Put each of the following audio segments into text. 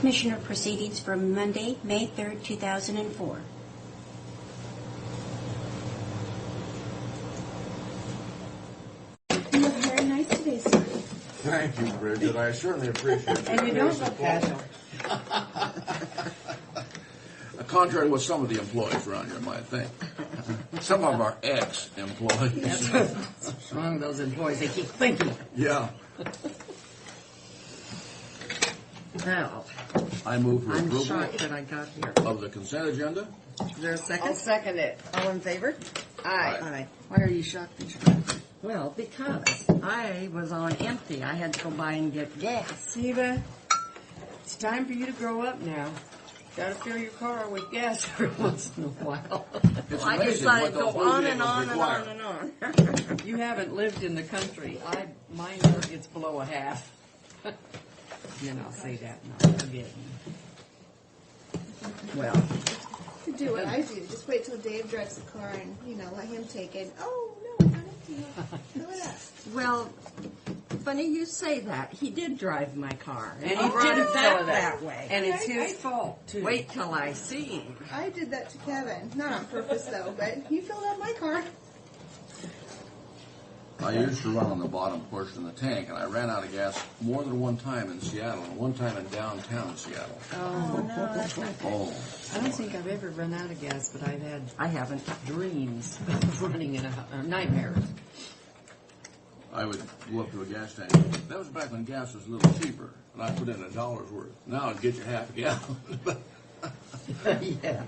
Commissioner proceedings for Monday, May 3rd, 2004. You look very nice today, sir. Thank you, Bridget. I certainly appreciate it. And you don't look casual. Contrary to what some of the employees around here might think. Some of our ex-employees. What's wrong with those employees? They keep thinking. Yeah. Well, I move for I'm approval shocked that I got here. of the consent agenda. Is there a second? I'll second it. All in favor? Aye. Aye. Why are you shocked? Well, because I was on empty. I had to go by and get gas. Eva, it's time for you to grow up now. Gotta fill your car with gas every once in a while. It's I amazing decided to what go those on new and vehicles on and require. on and on. You haven't lived in the country. Mine never gets below a half. Then I'll say that and I'll forget. Well, You do what I do. Just wait till Dave drives the car and, let him take it. Oh, no, it's not empty. Fill it up. well, funny you say that. He did drive my car. And he brought didn't it know back that. way. And it's his fault, too. Wait till I see him. I did that to Kevin. Not on purpose, though, but he filled up my car. I used to run on the bottom portion of the tank, and I ran out of gas more than one time in Seattle, and one time in downtown Seattle. Oh, no. Oh, I don't think I've ever run out of gas, but I haven't dreams of running in a nightmares. I would go up to a gas tank. That was back when gas was a little cheaper, and I put in $1 worth. Now it'd get you half a gallon. Yeah.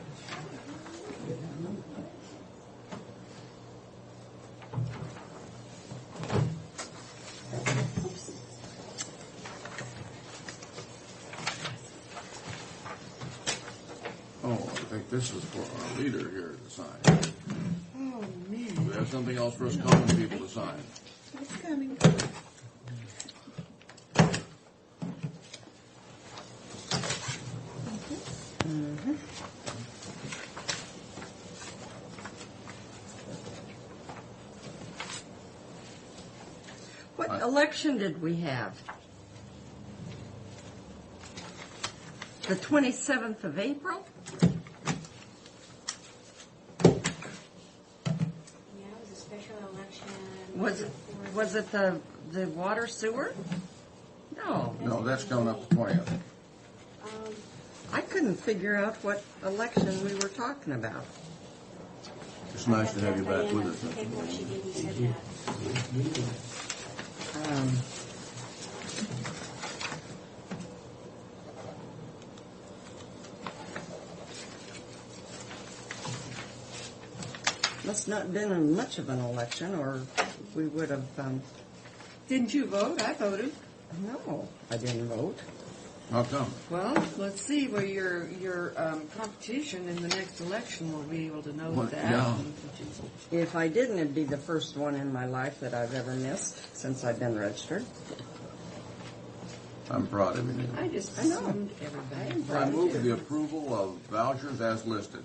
Oh, I think this is for our leader here to sign. Oh, man. Do we have something else for us common people to sign? It's coming. What election did we have? The 27th of April? Yeah, it was a special election. Was it the water sewer? No. No, that's coming up the 20th. I couldn't figure out what election we were talking about. It's nice to have you back with us. Paperwork she gave me said that. Must not have been much of an election, or we would have. Didn't you vote? I voted. No, I didn't vote. How come? Well, let's see where your competition in the next election will be able to know What- that. yeah. If I didn't, it'd be the first one in my life that I've ever missed since I've been registered. I'm proud of you. I just I know. assumed everybody. I move for the approval of vouchers as listed.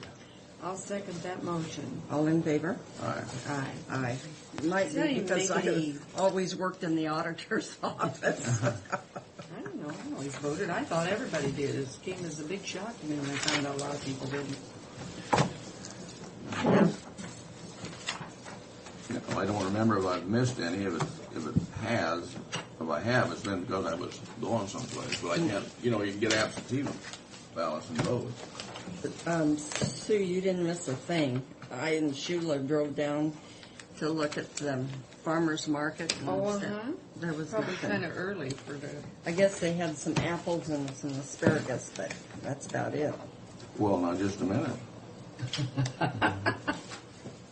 I'll second that motion. All in favor? Aye. Aye. Aye. Might It's not be even because I making have always worked in the auditor's office. I don't know. I always voted. I thought everybody did. It came as a big shock to me when I found out a lot of people didn't. You know, I don't remember if I've missed any. If I have, it's been because I was going someplace. But I can't, you can get absentee ballots and vote. Sue, you didn't miss a thing. I and Shula drove down to look at the farmer's market. And there was Probably nothing. kind of early for the. I guess they had some apples and some asparagus, but that's about it. Well, now just a minute.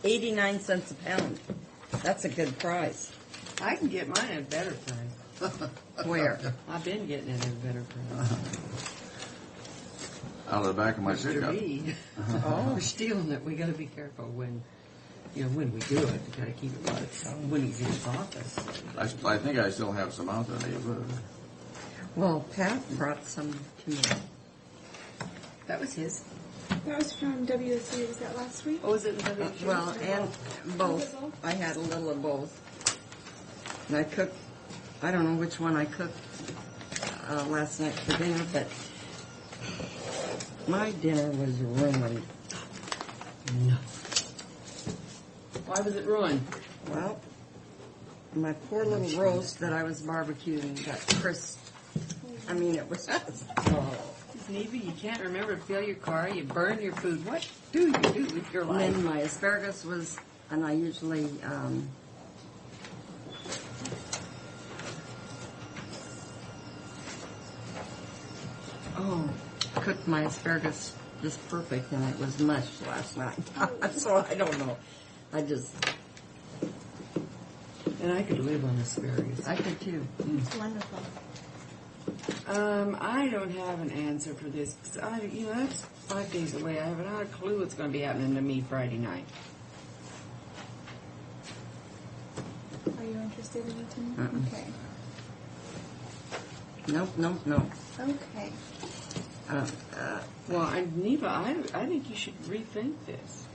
89 cents a pound. That's a good price. I can get mine at a better price. Where? I've been getting it at a better price. Out of the back of my Mr. pickup. B. We're stealing it. We got to be careful when we do it. We got to keep it when he's in his office. I think I still have some out there. Well, Pat brought some to me. That was his. That was from WSU. Was that last week? Oh, was it in WSU? Well, and both. I had a little of both. And I cooked, I don't know which one I cooked last night for dinner, but My dinner was ruined. No. Why was it ruined? Well, my poor little roast that I was barbecuing got crisp. I mean, it was just, oh. Neva, you can't remember to fill your car, you burn your food. What do you do with your And life? then my asparagus was, and I usually, cooked my asparagus just perfect, and it was mush last night. So I don't know. I just, And I could live on asparagus. I could too. It's wonderful. I don't have an answer for this. 'Cause that's 5 days away. I have not a clue what's going to be happening to me Friday night. Are you interested in it? Mm-mm. Okay. Nope. Okay. Well, Neva, I think you should rethink this.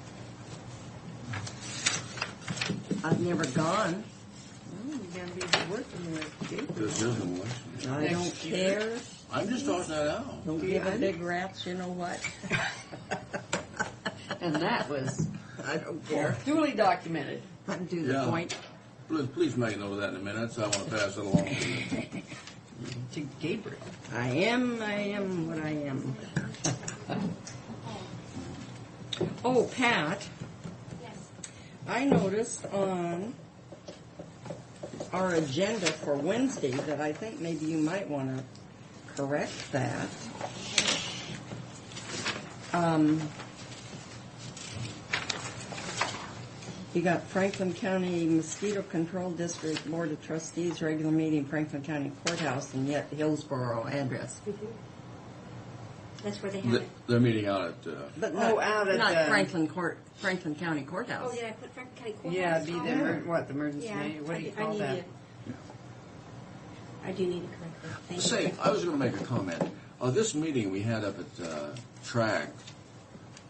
I've never gone. Well, you're going to be working with Gabriel. This is an election. I don't Next year. care. I'm just tossing that out. Don't give a big rats, you know what? And that was I don't care. duly documented. I'm to the Yeah. point. Please make a note of that in a minute, so I want to pass it along to you. To Gabriel. I am what I am. Oh, Pat, I noticed on our agenda for Wednesday that I think maybe you might want to correct that. You got Franklin County Mosquito Control District Board of Trustees regular meeting, Franklin County Courthouse, and yet Hillsborough address. That's where they have it. They're meeting out at, But Oh, out at not the- Franklin County Courthouse. Oh, did I put Franklin County Courthouse? Yeah, it'd be the the emergency Yeah, meeting. What do you I call need that? to- I do need to correct that. Thank say, you. I was going to make a comment. This meeting we had up at Track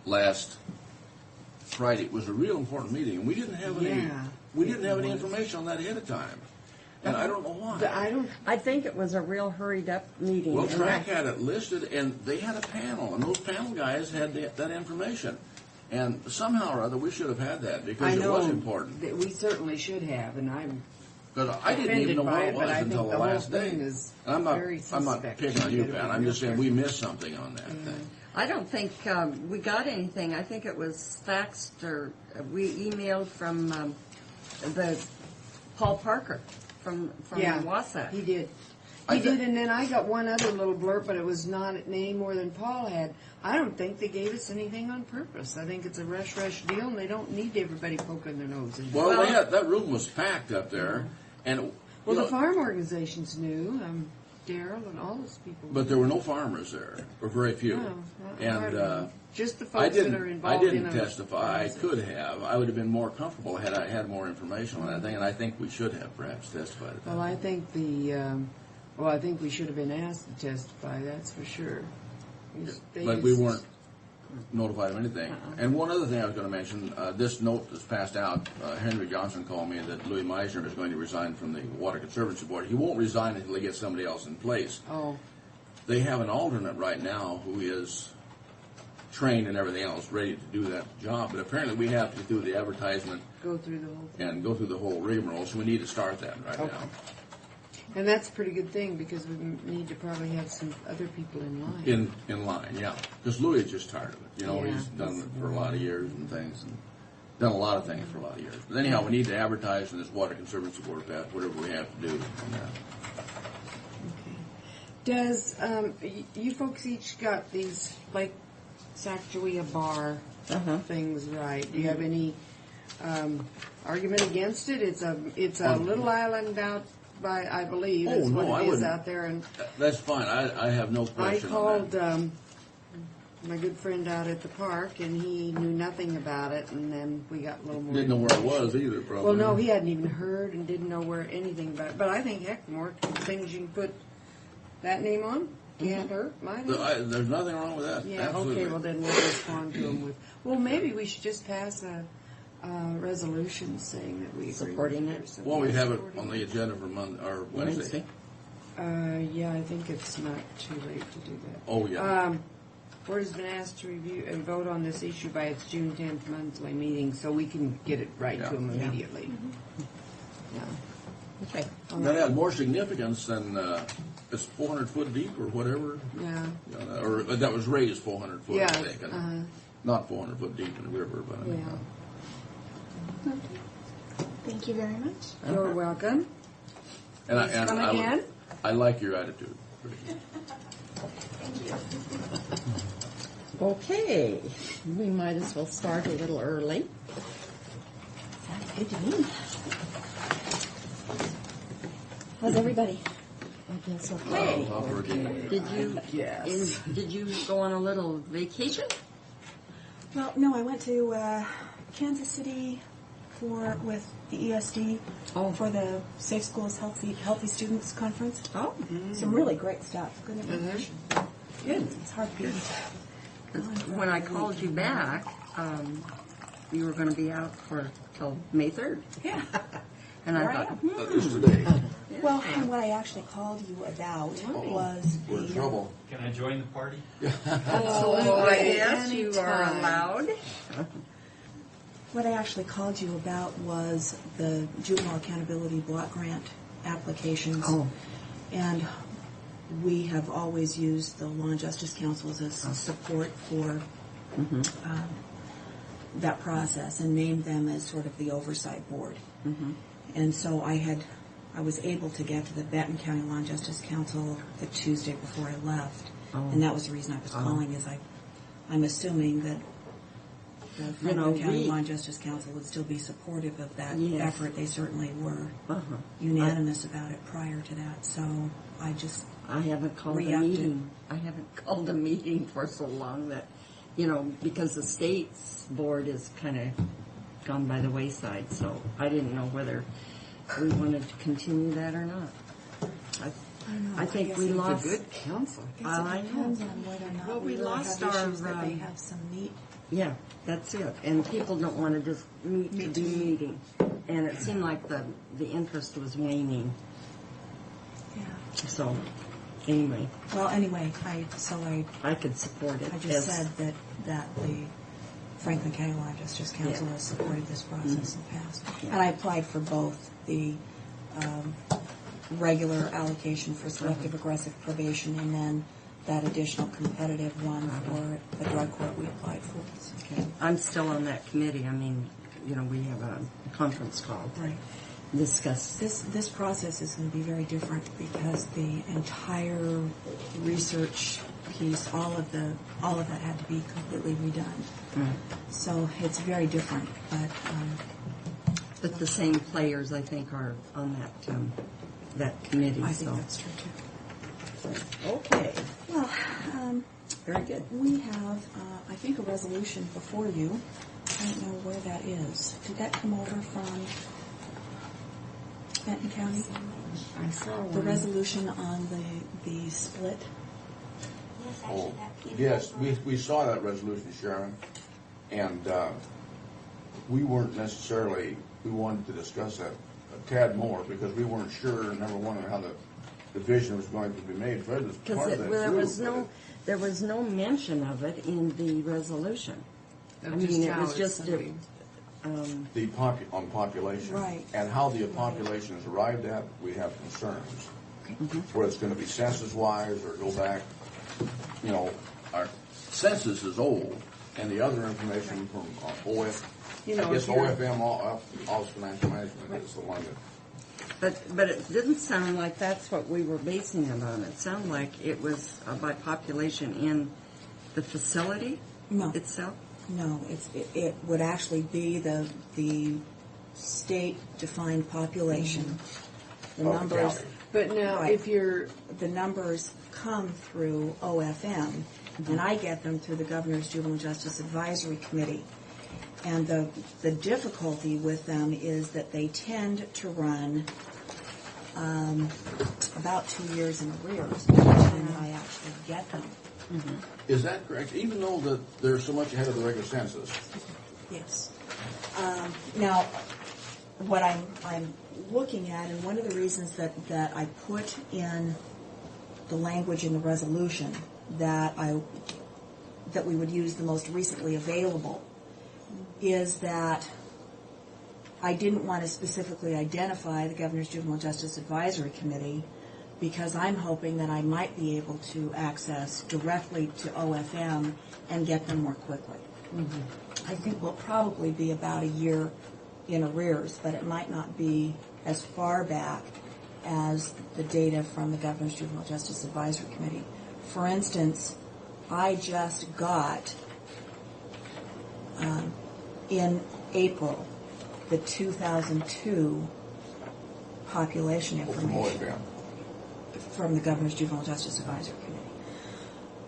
last Friday was a real important meeting, and we didn't have any. Yeah, We didn't have any it was. information on that ahead of time, and I don't know why. I don't. I think it was a real hurried up meeting. Well, and Track had it listed, and they had a panel, and those panel guys had that information. And somehow or other, we should have had that because I it know was important. that we certainly should have, and I'm Because I didn't even know what offended it by was it, but I until think the the whole last day. thing is And I'm very not suspect. picking on you, Should Pat. have I'm been just saying real we missed something on that thing. I don't think we got anything. I think it was faxed or we emailed from the Paul Parker from Wasatch. He did. I He did, thi- and then I got one other little blurb, but it was not any more than Paul had. I don't think they gave us anything on purpose. I think it's a rush deal, and they don't need everybody poking their nose in. Well, they had, that room was packed up there, and Well, you the know, farm organizations knew, Daryl and all those people. but there were no farmers there, or very few. No, And hardly. Just the I folks that are didn't. involved I didn't in them. testify. I could have. I would have been more comfortable had I had more information on that thing, and I think we should have perhaps testified. At that. Well, I think I think we should have been asked to testify. That's for sure. But we weren't notified of anything. And one other thing I was going to mention, this note that's passed out, Henry Johnson called me that Louis Meisner is going to resign from the Water Conservancy Board. He won't resign until they get somebody else in place. Oh, They have an alternate right now who is trained and everything else, ready to do that job. But apparently we have to do the advertisement go through the whole thing. and go through the whole rigmarole, so we need to start that right Okay. now. And that's a pretty good thing because we need to probably have some other people in line. In line, yeah. Because Louis is just tired of it. You know, Yeah. he's done it for a lot of years and things, and done a lot of things for a lot of years. But anyhow, we need to advertise in this Water Conservancy Board, Pat, whatever we have to do on that. Does you folks each got these Lake Sacagawea bar things right? Do you have any argument against it? It's a little island out by, I believe, Oh, is no, what I it is wouldn't. out there. And That's fine. I have no I question on called that. my good friend out at the park, and he knew nothing about it. And then we got a little more. Didn't know where it was either, probably. Well, no, he hadn't even heard and didn't know where anything about it. But I think, heck, more things you can put that name on can't hurt. Might hurt. There's nothing wrong with that. Yeah, Absolutely. okay, well then we'll respond to him with, well, maybe we should just pass a resolution saying that we agree. Supporting with it. or something. Well, we have it Supporting on the agenda for Monday or Wednesday. Yeah, I think it's not too late to do that. Oh, yeah. Board has been asked to review and vote on this issue by its June 10th monthly meeting, so we can get it right Yeah. to them Yeah. immediately. Yeah. Okay. That has more significance than it's 400 foot deep or whatever. Yeah. Or that was raised 400 foot, Yeah, I think. And uh-huh. not 400 foot deep in the river, but Yeah. Thank you very much. You're welcome. And Please come again. I like your attitude. Okay, we might as well start a little early. Sounds good to me. How's everybody? I guess okay. Did you Yes. did you go on a little vacation? Well, no, I went to Kansas City with the ESD for the Safe Schools Healthy Students Conference. Oh, Some really great stuff. Good information. good. It's hard to beat. When I called you back, you were going to be out till May 3rd. Yeah. And I There I thought, am. Just today. Well, and what I actually called you about was We're in the trouble. Can I join the party? oh, yes, you are Anytime. allowed. what I actually called you about was the Juvenile Accountability Block Grant applications. Oh. And we have always used the Law and Justice Council as support for that process and named them as sort of the oversight board. And so I was able to get to the Benton County Law and Justice Council the Tuesday before I left. And that was the reason I was calling, is I'm assuming that the Franklin County Law and Justice Council would still be supportive of that effort. They certainly were unanimous about it prior to that. So I haven't called a Re-upped it. meeting. I haven't called a meeting for so long that, because the state's board is kind of gone by the wayside. So I didn't know whether we wanted to continue that or not. I think we lost. It's a good council. I know. depends on whether or not Well, we really lost have our, issues that they have some neat. Yeah, that's it. And people don't want to just meet to do meeting. And it seemed like the interest was waning. Yeah. So, anyway, Well, anyway, I could support it. I just said that the Franklin County Law and Justice Council has supported this process in the past. Yeah. And I applied for both the regular allocation for selective aggressive probation and then that additional competitive one for the drug court we applied for. Okay. I'm still on that committee. I mean, we have a conference call to Right. discuss. This process is going to be very different because the entire research piece, all of that had to be completely redone. So it's very different, But the same players, I think, are on that committee. I think so. that's true too. Okay. Well, Very good. we have, I think, a resolution before you. I don't know where that is. Did that come over from Benton County? I saw The one. resolution on the split? Oh, yes, we saw that resolution, Sharon, and we weren't necessarily, we wanted to discuss that a tad more because we weren't sure, number one, how the division was going to be made. Fred was part Because of that there was no mention of it in the resolution. I mean, it was just on population. Right. And how the population is arrived at, we have concerns. Whether it's going to be census-wise or go back, our census is old, and the other information from OF, I guess OFM, Office of Financial Management, is the one that. But it didn't sound like that's what we were basing it on. It sounded like it was by population in the facility No. itself. No, it would actually be the state-defined population. The Of the numbers, county. But now, Right. if you're, the numbers come through OFM, and I get them through the Governor's Juvenile Justice Advisory Committee. And the difficulty with them is that they tend to run about 2 years in arrears by the time I actually get them. Is that correct? Even though that they're so much ahead of the regular census? Yes. Now, what I'm looking at, and one of the reasons that I put in the language in the resolution that we would use the most recently available is that I didn't want to specifically identify the Governor's Juvenile Justice Advisory Committee because I'm hoping that I might be able to access directly to OFM and get them more quickly. I think we'll probably be about a year in arrears, but it might not be as far back as the data from the Governor's Juvenile Justice Advisory Committee. For instance, I just got in April the 2002 population information from the Governor's Juvenile Justice Advisory Committee.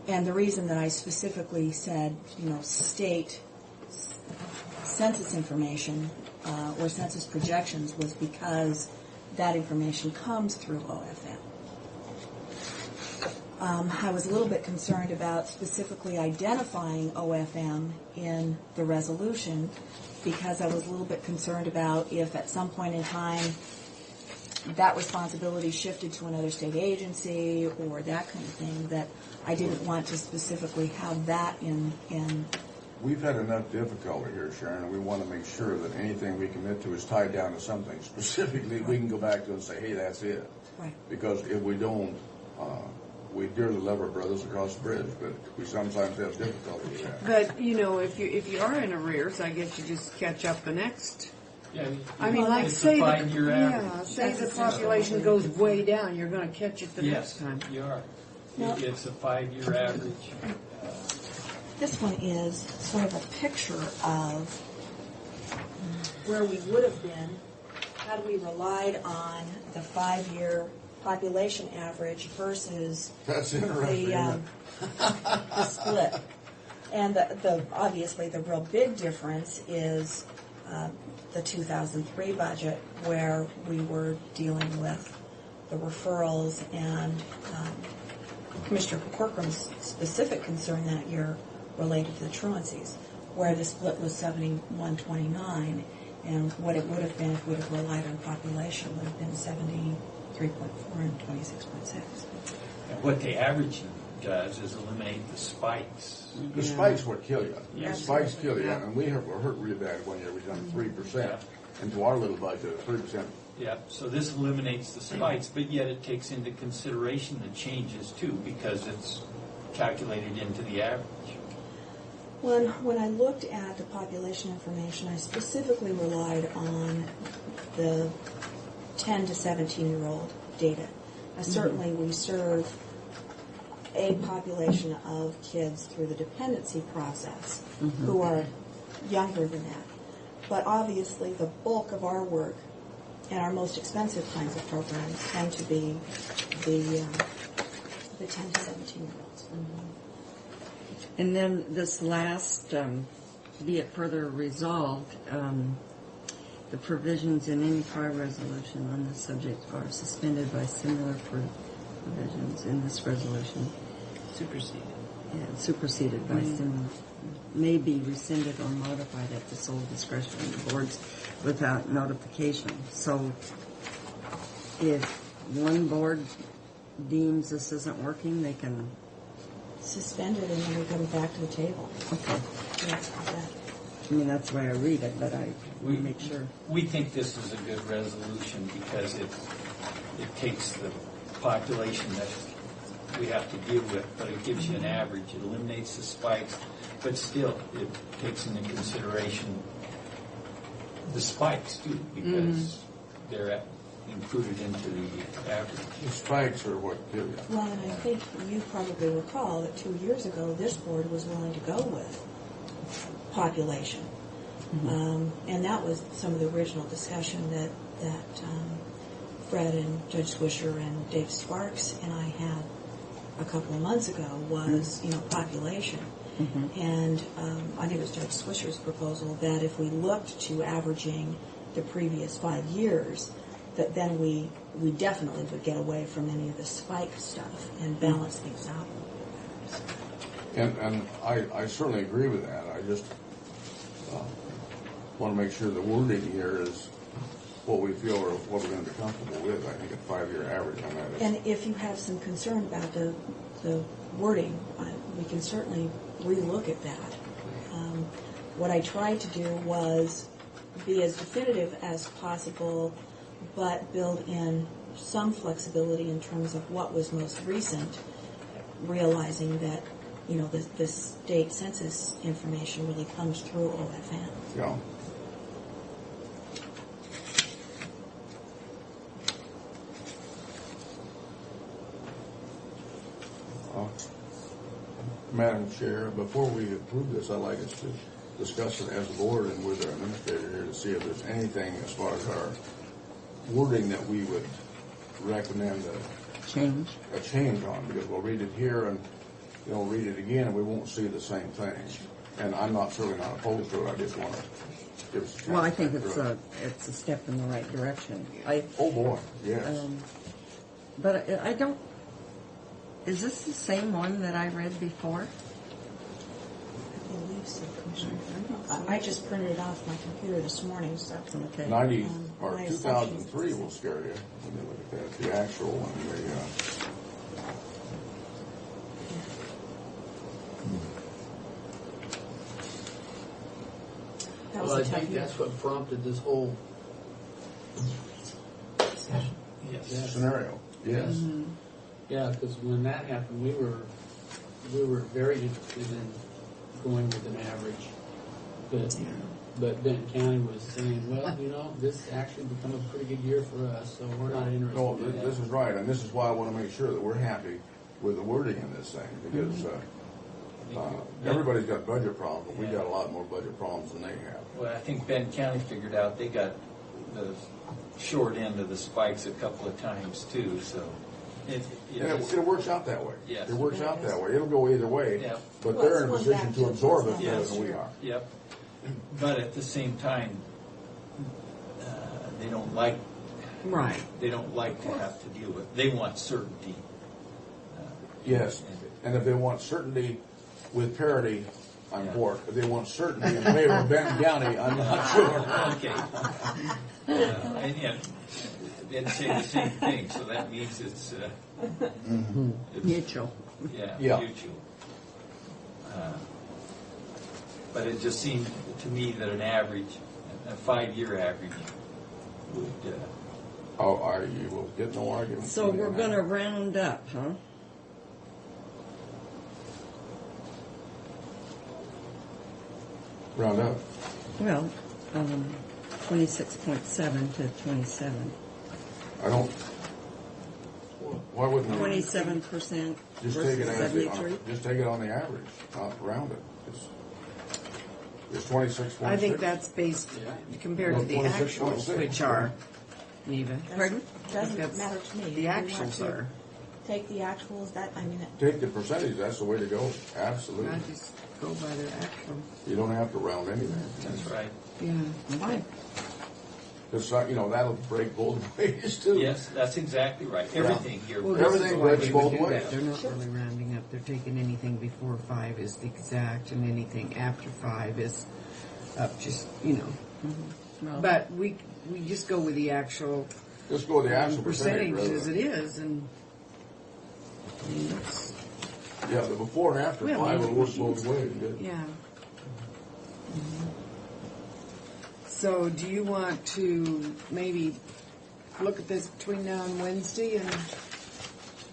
And the reason that I specifically said, state census information or census projections was because that information comes through OFM. I was a little bit concerned about specifically identifying OFM in the resolution because I was a little bit concerned about if at some point in time that responsibility shifted to another state agency or that kind of thing, that I didn't want to specifically have that in. We've had enough difficulty here, Sharon, and we want to make sure that anything we commit to is tied down to something. Specifically, we can go back to and say, hey, that's it. Right. Because if we don't, we dearly love our brothers across the bridge, but we sometimes have difficulty with that. But, if you are in arrears, I guess you just catch up the next. Yeah, I mean, like it's say a 5-year average. say the population goes way down, you're going to catch it the Yes, next time. you are. Well- It's a 5-year average. This one is sort of a picture of where we would have been had we relied on the 5-year population average versus That's interesting. the split. And the obviously the real big difference is the 2003 budget, where we were dealing with the referrals and Commissioner Corcoran's specific concern that year related to the truancies, where the split was 71-29, and what it would have been if we would have relied on population would have been 73.4 and 26.6. And what the average does is eliminate the spikes. The spikes would kill you. Yeah. The spikes kill you. And we were hurt really bad one year. We done 3%. Into our little budget, 3%. Yeah, so this eliminates the spikes, but yet it takes into consideration the changes too, because it's calculated into the average. When I looked at the population information, I specifically relied on the 10 to 17-year-old data. Now, certainly we serve a population of kids through the dependency process who are younger than that. But obviously the bulk of our work and our most expensive kinds of programs tend to be the 10 to 17-year-olds. And then this last, be it further resolved, the provisions in any prior resolution on this subject are suspended by similar provisions in this resolution. Superseded. Yeah, superseded by similar, may be rescinded or modified at the sole discretion of the boards without notification. So if one board deems this isn't working, they can... Suspended and then we come back to the table. Okay. That's that. I mean, that's the way I read it, but I want to make sure. We think this is a good resolution because it takes the population that we have to deal with, but it gives you an average. It eliminates the spikes, but still it takes into consideration the spikes too, because they're included into the average. The spikes are what kill you. Well, and I think you probably recall that 2 years ago this board was willing to go with population. And that was some of the original discussion that Fred and Judge Swisher and Dave Sparks and I had a couple of months ago was, population. And I think it was Judge Swisher's proposal that if we looked to averaging the previous 5 years, that then we definitely would get away from any of the spike stuff and balance things out a little bit better. And I certainly agree with that. I just want to make sure the wording here is what we feel or what we're going to be comfortable with. I think a 5-year average on that is. And if you have some concern about the wording, we can certainly relook at that. What I tried to do was be as definitive as possible, but build in some flexibility in terms of what was most recent, realizing that, you know, the state census information really comes through OFN. Yeah. Madam Chair, before we approve this, I'd like us to discuss it as a board and with our administrator here to see if there's anything as far as our wording that we would recommend a change on, because we'll read it here and we'll read it again and we won't see the same thing. And I'm certainly not opposed to it. I just want to give us a chance. Well, I think to think through it. it's a step in the right direction. Oh boy, yes. But I don't. Is this the same one that I read before? I believe so, Commissioner. I just printed it off my computer this morning, so. Okay. 90 or my 2003 will scare you when you look at that. The actual one, That was Well, I a tough think year. that's what prompted this whole Yes. scenario. Yes. Yeah, because when that happened, we were very interested in going with an average, but Benton County was saying, well, this actually become a pretty good year for us, so we're not interested. No, in that. this is right, and this is why I want to make sure that we're happy with the wording in this thing, because everybody's got budget problems, but we got a lot more budget problems than they have. Well, I think Benton County figured out they got the short end of the spikes a couple of times too, so It works out that way. Yes. It works out that way. It'll go either way, Yeah. but Well, they're in a it's position back to to absorb it what's better last than we year. are. Yep. But at the same time, they don't like Right. to have to deal with. They want certainty. Yes, and if they want certainty with parity, I'm for it. If they want certainty in favor of Benton County, I'm not sure. Okay. And yet, they say the same thing, so that means it's Mutual. Yeah. mutual. But it just seemed to me that an average, a 5-year average, would. You will get no argument. So we're going to round up, huh? round up. Well, 26.7 to 27. I don't. Why wouldn't we 27% just take versus it as 73. just take it on the average, not round it? It's 26.6. I think that's based compared to the 26.6, actuals, which are, Neva. Pardon? Doesn't That's matter to me. the If we want actuals to are. Take the actuals, Take the percentage. That's the way to go. I Absolutely. just go by their actual. You don't have to round anything. That's right. Yeah. Okay. Because that'll break both ways too. Yes, that's exactly right. Everything here. Well, Everything this is why breaks they would both do ways. that. They're not really rounding up. They're taking anything before 5 is the exact, and anything after 5 is up. Just Well, But we just go with the actual Just go with the actual percentage rather as than- it is, and it's, Yeah, the before and after Well, 5 will work yeah. both ways. Good. yeah. So, do you want to maybe look at this between now and Wednesday, and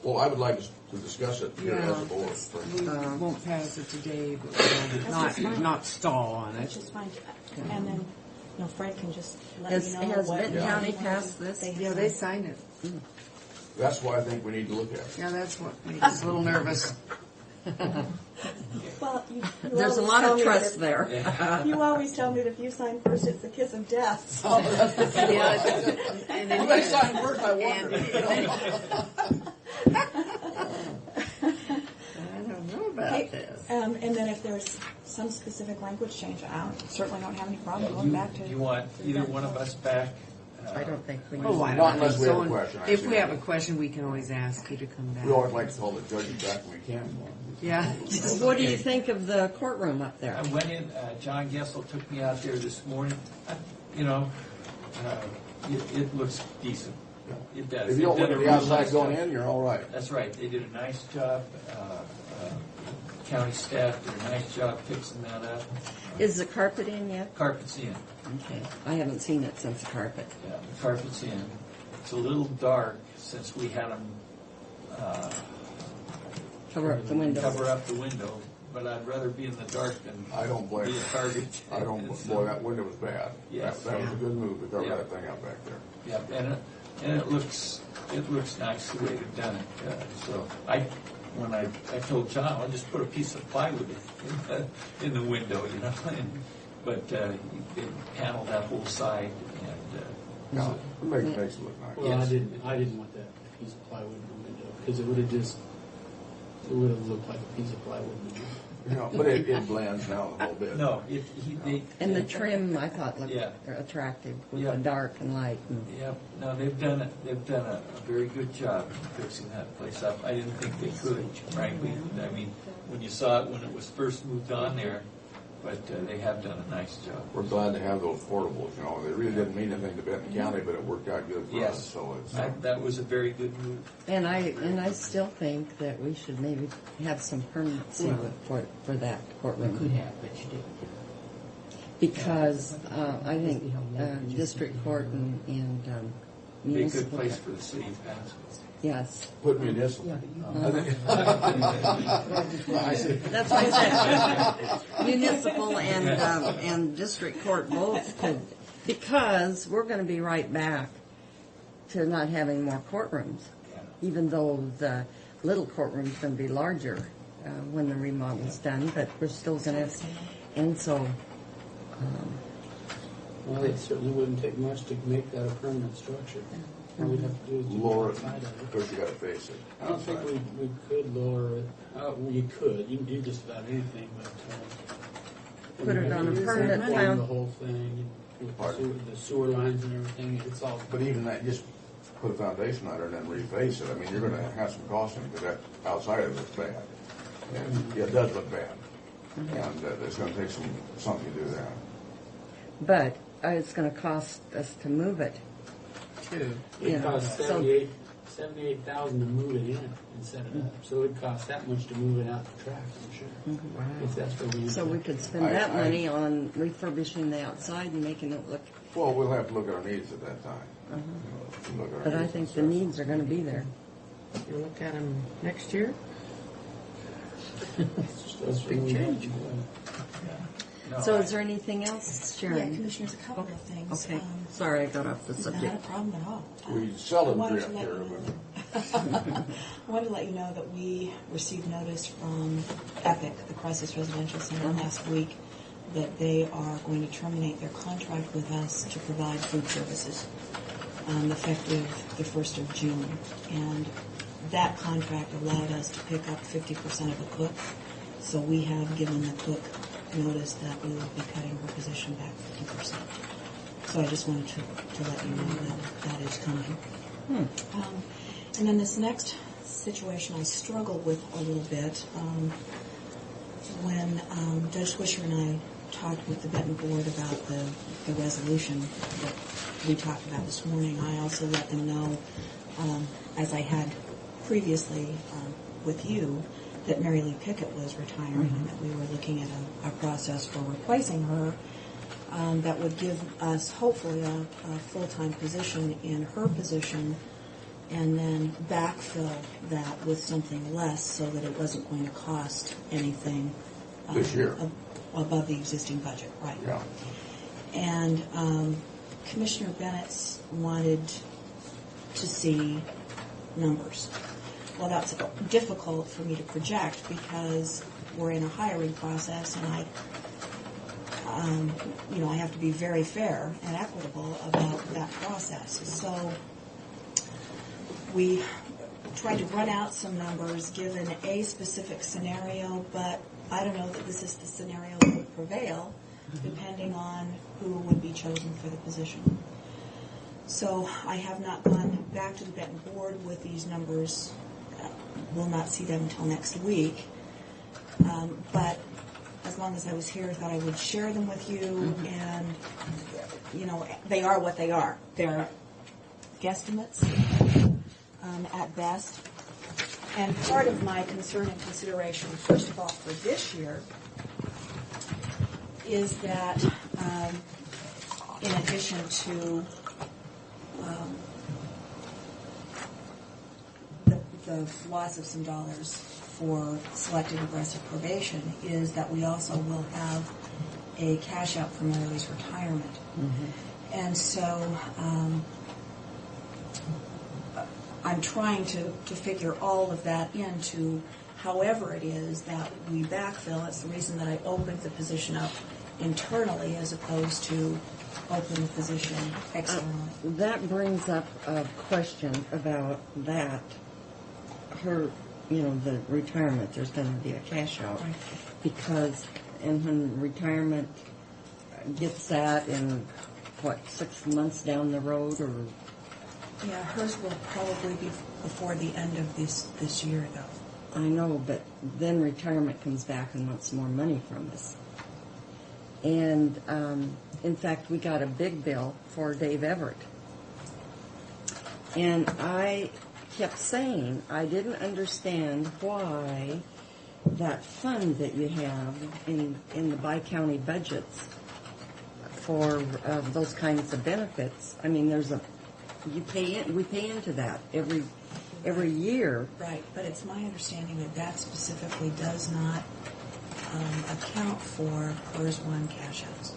Well, I would like us to discuss it here as a board. we won't pass it today, but we'll That's fine. not stall on Which it. is fine. And then, Fred can just let Has me know what. Benton County passed this? Yeah, they signed it. That's why I think we need to look at it. Yeah, that's what made us a little nervous. Well, you There's a always lot tell of me trust that there. You always tell me that if you sign first, it's the kiss of death. So. And then They signed first, I and- wonder. I don't know about Okay, this. and then if there's some specific language change, I certainly don't have any problem going back to. You want either one of us back? I don't think we Oh, I need. Not don't unless think we have so. a question. I If see we that. have a question, we can always ask you to come back. We always like to call the judges back when we can. Yeah. What do you think of the courtroom up there? I went in, John Gessel took me out there this morning. It looks decent. It does. If you don't They've look at done a the real outside nice going job. in, you're all right. That's right. They did a nice job. County staff did a nice job fixing that up. Is the carpet in yet? Carpet's in. Okay. I haven't seen it since the carpet. Yeah, the carpet's in. It's a little dark since we had them Cover up the windows. cover up the window, but I'd rather be in the dark than I don't blame be you. a target. I don't, boy, that window was bad. Yes. That was a good move to cover Yeah. that thing out back there. Yeah, and it looks nice the way they've done it. So when I told John, I'll just put a piece of plywood in the window, you know. But they paneled that whole side, and No, it makes it look nice. Well, Yes. I didn't want that piece of plywood in the window because it would have looked like a piece of plywood in the window. You know, but it blends now a little bit. no, And the trim, I thought, looked Yeah. attractive with Yeah. the dark and light. And Yep, no, they've done a very good job fixing that place up. I didn't think they could, frankly. I mean, when you saw it when it was first moved on there, but they have done a nice job. We're glad to have those portables, you know. They really didn't mean anything to Benton County, but it worked out good for us, Yes, so it's. that was a very good move. And I still think that we should maybe have some permanency for that courtroom. Could have, but you didn't. Because I think district court and Be a good municipal. place for the city of Pasco. Yes, Put municipal. that's what I said. Municipal and district court both could, because we're going to be right back to not having more courtrooms, even though the little courtroom's going to be larger when the remodel's done, but we're still going to have, and so. Well, it certainly wouldn't take much to make that a permanent structure. All we'd have to do is do the Lower it, outside of it. of course you gotta face it. I don't think we could lower it. Well, you could. You can do just about anything, but Put it on a permanent the found- whole thing with Pardon? the sewer lines and everything. It's all. But even that, just put a foundation on it and then reface it. I mean, you're gonna have some costing, because that outside of it's bad. And yeah, it does look bad. And it's gonna take something to do that. But it's going to cost us to move it. It You know, costs so- $78,000 to move it in and set it up. So it costs that much to move it out the track, I'm sure. If that's what we. So we could spend that money on refurbishing the outside and making it look. Well, we'll have to look at our needs at that time. Look at our But I needs think and the stuff. needs are going to be there. You look at them next year? That's Big change. No, So is there anything else, Yeah, Sharon? Commissioners, a couple of things. Okay. Sorry, I got off the Not a subject. problem at all. We seldom I wanted drift to let here, you but know- I wanted to let you know that we received notice from Epic, the Crisis Residential Center, last week, that they are going to terminate their contract with us to provide food services, effective the 1st of June. And that contract allowed us to pick up 50% of the cook, so we have given the cook notice that we will be cutting her position back 50%. So I just wanted to let you know that that is coming. And then this next situation I struggled with a little bit. When Judge Swisher and I talked with the Benton Board about the resolution that we talked about this morning, I also let them know, as I had previously with you, that Mary Lee Pickett was retiring and that we were looking at a process for replacing her that would give us hopefully a full-time position in her position and then backfill that with something less so that it wasn't going to cost anything This year. Above the existing budget, right. yeah. And Commissioner Bennett wanted to see numbers. Well, that's difficult for me to project because we're in a hiring process, and I have to be very fair and equitable about that process. So we tried to run out some numbers given a specific scenario, but I don't know that this is the scenario that would prevail, depending on who would be chosen for the position. So I have not gone back to the Benton Board with these numbers. We'll not see them until next week. But as long as I was here, thought I would share them with you, and, they are what they are. They're guesstimates at best. And part of my concern and consideration, first of all, for this year, is that in addition to the loss of some dollars for selected aggressive probation, is that we also will have a cash out for Mary Lee's retirement. Mm-hmm. And so I'm trying to figure all of that into however it is that we backfill. It's the reason that I opened the position up internally as opposed to open the position externally. That brings up a question about that. Her, the retirement, there's going to be a cash out. Right. Because, and when retirement gets that in, 6 months down the road, or? Yeah, hers will probably be before the end of this year, though. I know, but then retirement comes back and wants more money from us. And, in fact, we got a big bill for Dave Everett. And I kept saying I didn't understand why that fund that you have in the bi-county budgets for those kinds of benefits. I mean, we pay into that every year. Right, but it's my understanding that specifically does not account for PERS 1 cash outs.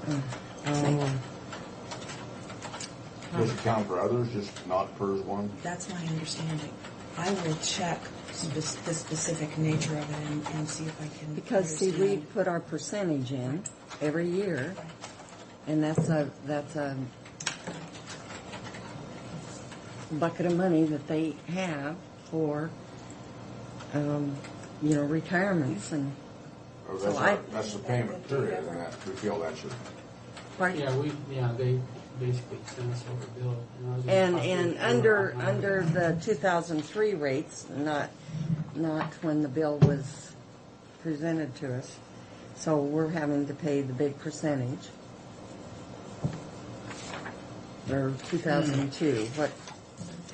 Does it count for others, just not PERS 1? That's my understanding. I will check the specific nature of it and see if I can Because, see, we understand. put our percentage in every year, and that's a bucket of money that they have for, retirements. And Or so that's the payment period, and that we feel that should. They basically sent us over a bill. And under the 2003 rates, not when the bill was presented to us. So we're having to pay the big percentage. Or 2002,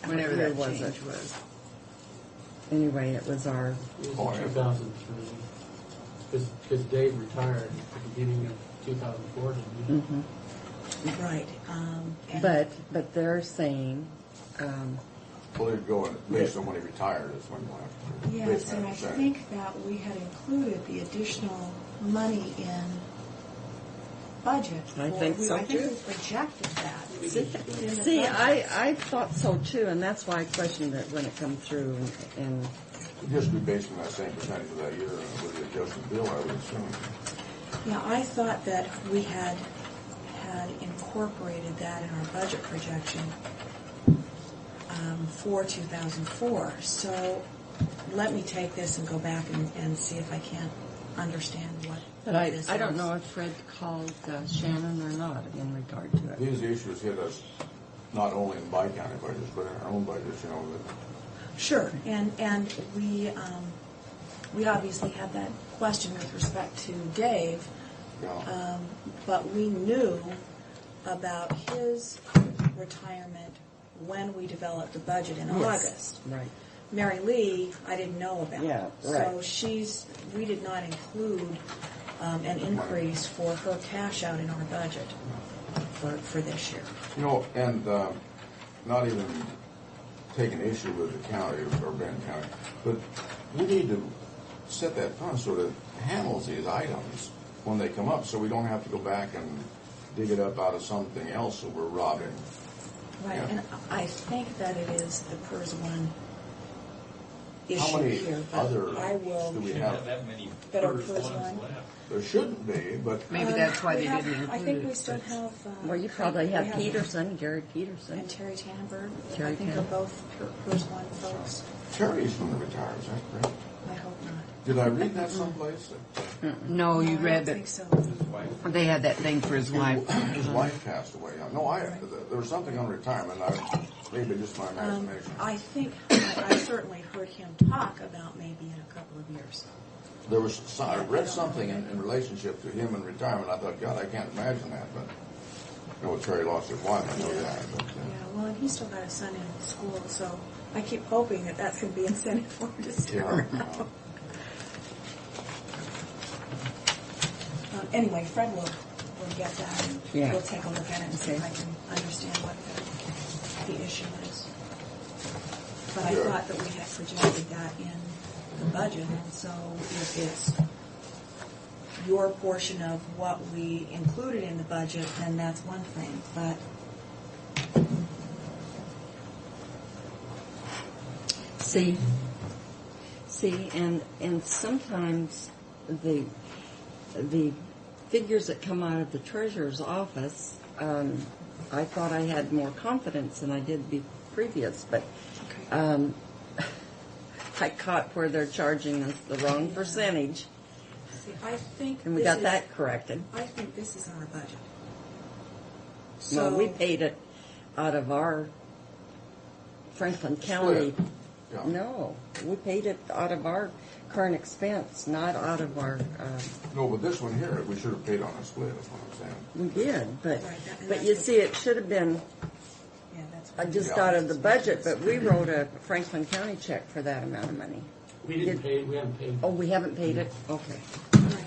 Whenever year that was change it? was. Anyway, it was our. It was 2003, because Dave retired at the beginning of 2004, didn't he? Mm-hmm. Right. But they're saying. Well, they'd go based on when he retired is when we'll have to. Yes, and I think that we had included the additional money in budget. I think so, I think too. we projected that. in the See, budget. I thought so too, and that's why I questioned it when it come through. And It'd just be based on that same percentage of that year with the adjusted bill, I would assume. Yeah, I thought that we had incorporated that in our budget projection for 2004. So let me take this and go back and see if I can't understand what. But I don't know if Fred called Shannon or not in regard to it. These issues hit us not only in bi-county budgets, but in our own budgets, Sure, and we obviously had that question with respect to Dave, but we knew about his retirement when we developed the budget in August. Right. Mary Lee, I didn't know about. Yeah, right. So we did not include an increase for her cash out in our budget for this year. And not even taking issue with the county or Benton County, but we need to set that fund so that it handles these items when they come up, so we don't have to go back and dig it up out of something else that we're robbing. Right, Yeah. and I think that it is the PERS 1 issue How many here, but other I will. do we Shouldn't have? have that many That are PERS PERS ones one? left. There shouldn't be, but Maybe that's why we they have- didn't include I think it. we still have. Well, you probably we have Peterson, Gary Peterson. and Terry Tannenberg. Terry I think Tan- are both PERS 1 folks. Terry's going to retire, is that correct? I hope not. Did I read that someplace? No, you I read don't think so. that they had that thing for his wife. His wife passed away. No, there was something on retirement. Maybe just my imagination. I think I certainly heard him talk about maybe in a couple of years. there was, I read something in relationship to him and retirement. I thought, God, I can't imagine that, but, you know, Terry lost his wife, I know that, but, Yeah, well, and he's still got a son in school, so I keep hoping that that's going to be incentive for him to stick yeah. around. Anyway, Fred will get that, and Yeah. we'll take a look at it and see if Okay. I can understand what the issue is. But I Sure. thought that we had projected that in the budget, and so if it's your portion of what we included in the budget, then that's one thing, but See, and sometimes the figures that come out of the treasurer's office, I thought I had more confidence than I did the previous, but I caught where they're charging us the wrong percentage, see, I think and we this got is- that corrected. I think this is our budget. Well, So we paid it out of our Franklin County. Yeah. No, we paid it out of our current expense, not out of our. No, but this one here, we should have paid on a split, is what I'm saying. We did, but Right, and but that's you what- see, it should have been yeah, that's just Yeah. out of the budget. But we wrote a Franklin County check for that amount of money. We didn't pay, we haven't paid. Oh, we haven't paid it. Okay. Right.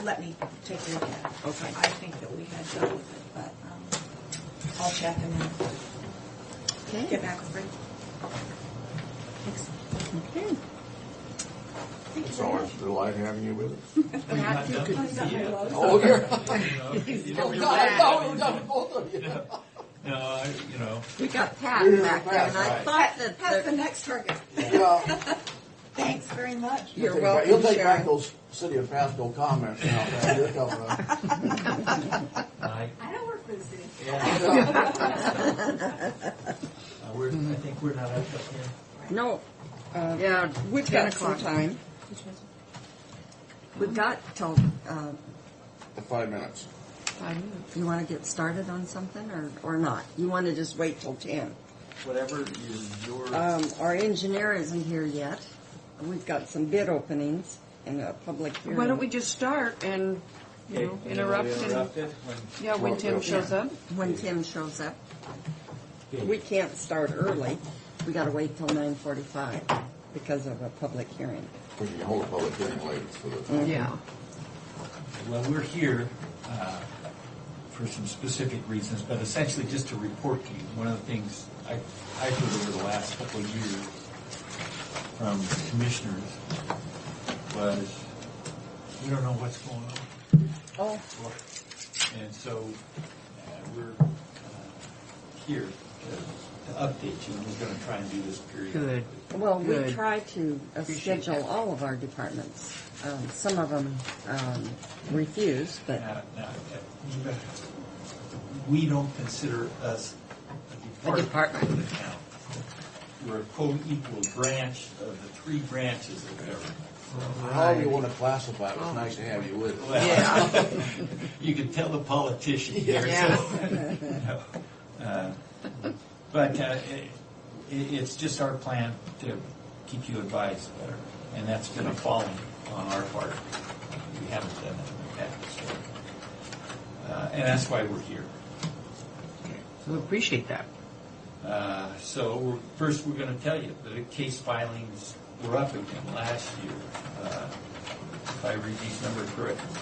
Let me take a look at it. Okay. I think that we had dealt with it, but I'll check and then Okay. get back with Fred. Thanks. Okay. It's always a delight having you with us. We're not done Oh, with you got my you. gloves? Oh, here. You know, Oh, you're God, back. I thought we were done with both of you. No, you know, We got Pat We're back there, and I Pat, thought that That's the next target. Yeah. Thanks very much. you're He'll welcome, take back Sharon. those City of Pasco comments now. Man. They're coming up. I, I don't work for the city. I think we're not up here. No. Yeah, We've 10 got some o'clock. time. We've got till. 5 minutes. 5 minutes. You want to get started on something or not? You want to just wait till 10? Whatever is your. Our engineer isn't here yet. We've got some bid openings in a public hearing. Why don't we just start and, you know, interrupt and, it when yeah, when Tim shows up? When Tim shows up. We can't start early. We got to wait till 9:45 because of a public hearing. We can hold a public hearing late for the. Yeah. Well, we're here for some specific reasons, but essentially just to report to you. One of the things I've heard over the last couple of years from commissioners was, we don't know what's going on. Oh, And so we're here to update you, and we're going to try and do this periodically. well, we Good. try to Appreciate schedule that. all of our departments. Some of them refuse, but Now, we don't consider us a department of the town. We're a co-equal branch of the 3 branches of government. However you want to classify it, it's nice to have you with us. Well, you can tell the politician here. Yeah. But it's just our plan to keep you advised better, and that's been a falling on our part. We haven't done it in the past, so. And that's why we're here. We appreciate that. So first, we're going to tell you that the case filings were up again last year. If I read these numbers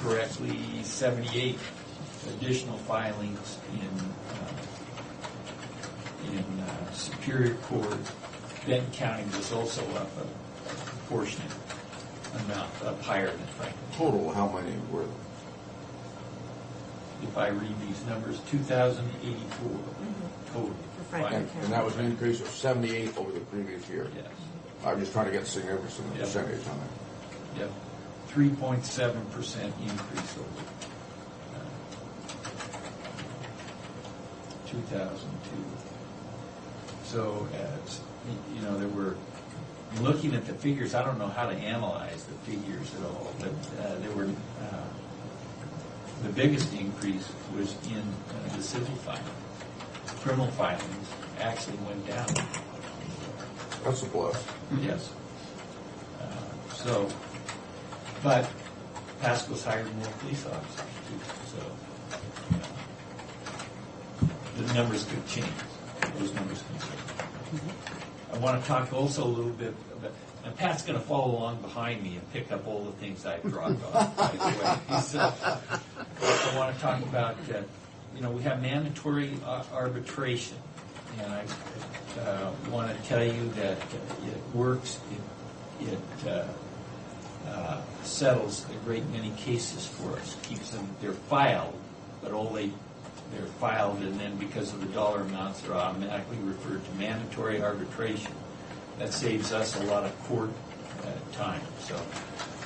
correctly, 78 additional filings in Superior Court. Benton County was also up a proportionate amount, up higher than Franklin. Total, how many were there? If I read these numbers, 2,084 total. Franklin filings. And that was an increase of 78 over the previous year. Yes. I'm just trying to get significant Yeah. percentage on that. Yep, 3.7% increase over 2002. So, as you know, there were looking at the figures. I don't know how to analyze the figures at all, but there were the biggest increase was in the civil filing. Criminal filings actually went down. That's a plus. Yes. So, But Pasco's hired more police officers too, so the numbers could change. Those numbers can change. I want to talk also a little bit about, and Pat's going to follow along behind me and pick up all the things I've dropped off, by the way. So, I want to talk about, we have mandatory arbitration, and I want to tell you that it works. It settles a great many cases for us. Keeps them, they're filed, but they're filed, and then because of the dollar amounts, they're automatically referred to mandatory arbitration. That saves us a lot of court time. So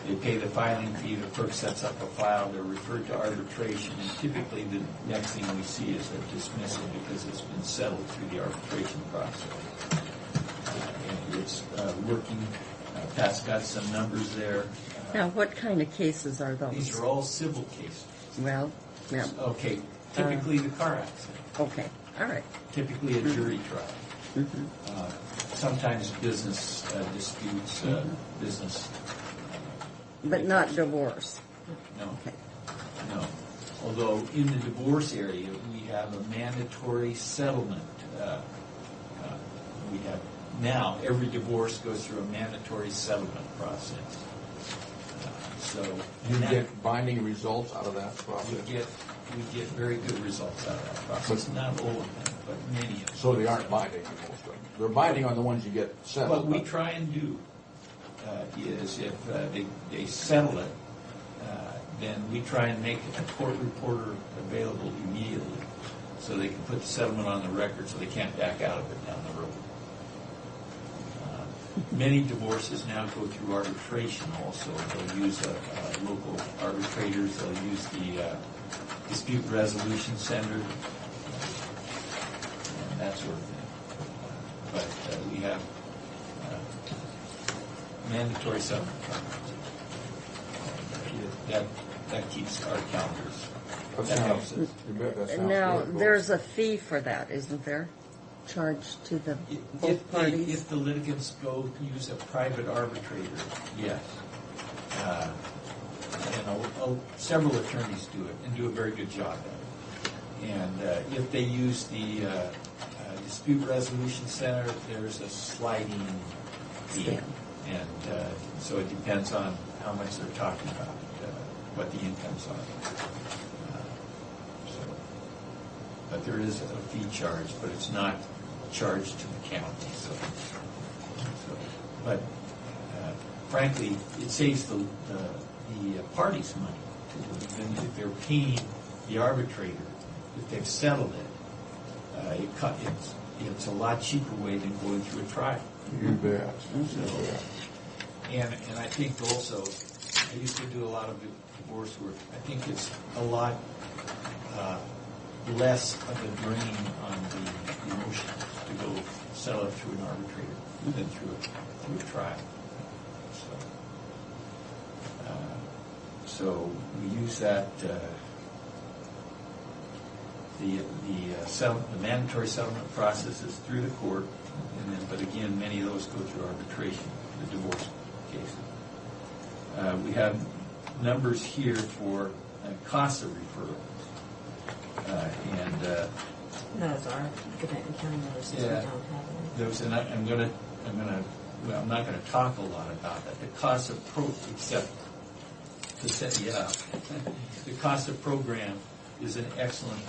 they pay the filing fee, the clerk sets up a file, they're referred to arbitration, and typically the next thing we see is a dismissal because it's been settled through the arbitration process. And it's working. Pat's got some numbers there. Now, what kind of cases are those? These are all civil cases. Well, yeah. Okay, typically the car accident. Okay, all right. Typically a jury trial. Sometimes business disputes, business. But not divorce. No. Okay. No. Although in the divorce area, we have a mandatory settlement. We have now every divorce goes through a mandatory settlement process. So You get binding results out of that process? we get very good results out of that process. Not all of them, but many of them. So they aren't binding on most of them. They're binding on the ones you get settled. What we try and do is if they settle it, then we try and make a court reporter available immediately so they can put the settlement on the record so they can't back out of it down the road. Many divorces now go through arbitration also. They'll use local arbitrators. They'll use the dispute resolution center and that sort of thing. But we have mandatory settlement. That keeps our calendars. That helps us. You bet that sounds Now, good. there's a fee for that, isn't there? Charged to the both parties? If the litigants go use a private arbitrator, yes. Several attorneys do it and do a very good job at it. And if they use the dispute resolution center, there's a sliding fee. Yeah. And so it depends on how much they're talking about, what the incomes are. But there is a fee charge, but it's not charged to the county. But frankly, it saves the parties money. Even if they're paying the arbitrator, if they've settled it, it's a lot cheaper way than going through a trial. You bet. And I think also, I used to do a lot of divorce work. I think it's a lot less of a drain on the emotions to go settle it through an arbitrator than through a trial. So we use that the mandatory settlement processes through the court, but again, many of those go through arbitration, the divorce cases. We have numbers here for costs of referral. Those are the Benton County notices. We don't have any. Those, and I'm not going to talk a lot about that. The cost of except to set you up. The cost of program is an excellent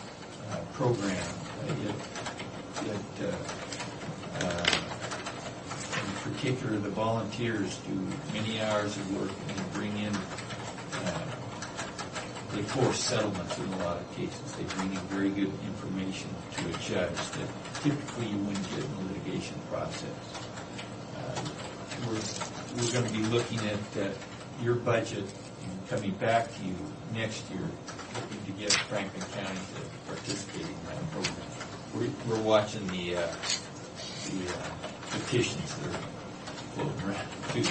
program. In particular, the volunteers do many hours of work and bring in. They force settlements in a lot of cases. They bring in very good information to a judge that typically you wouldn't get in the litigation process. We're going to be looking at your budget and coming back to you next year, looking to get Franklin County to participate in that program. We're watching the petitions that are floating around too.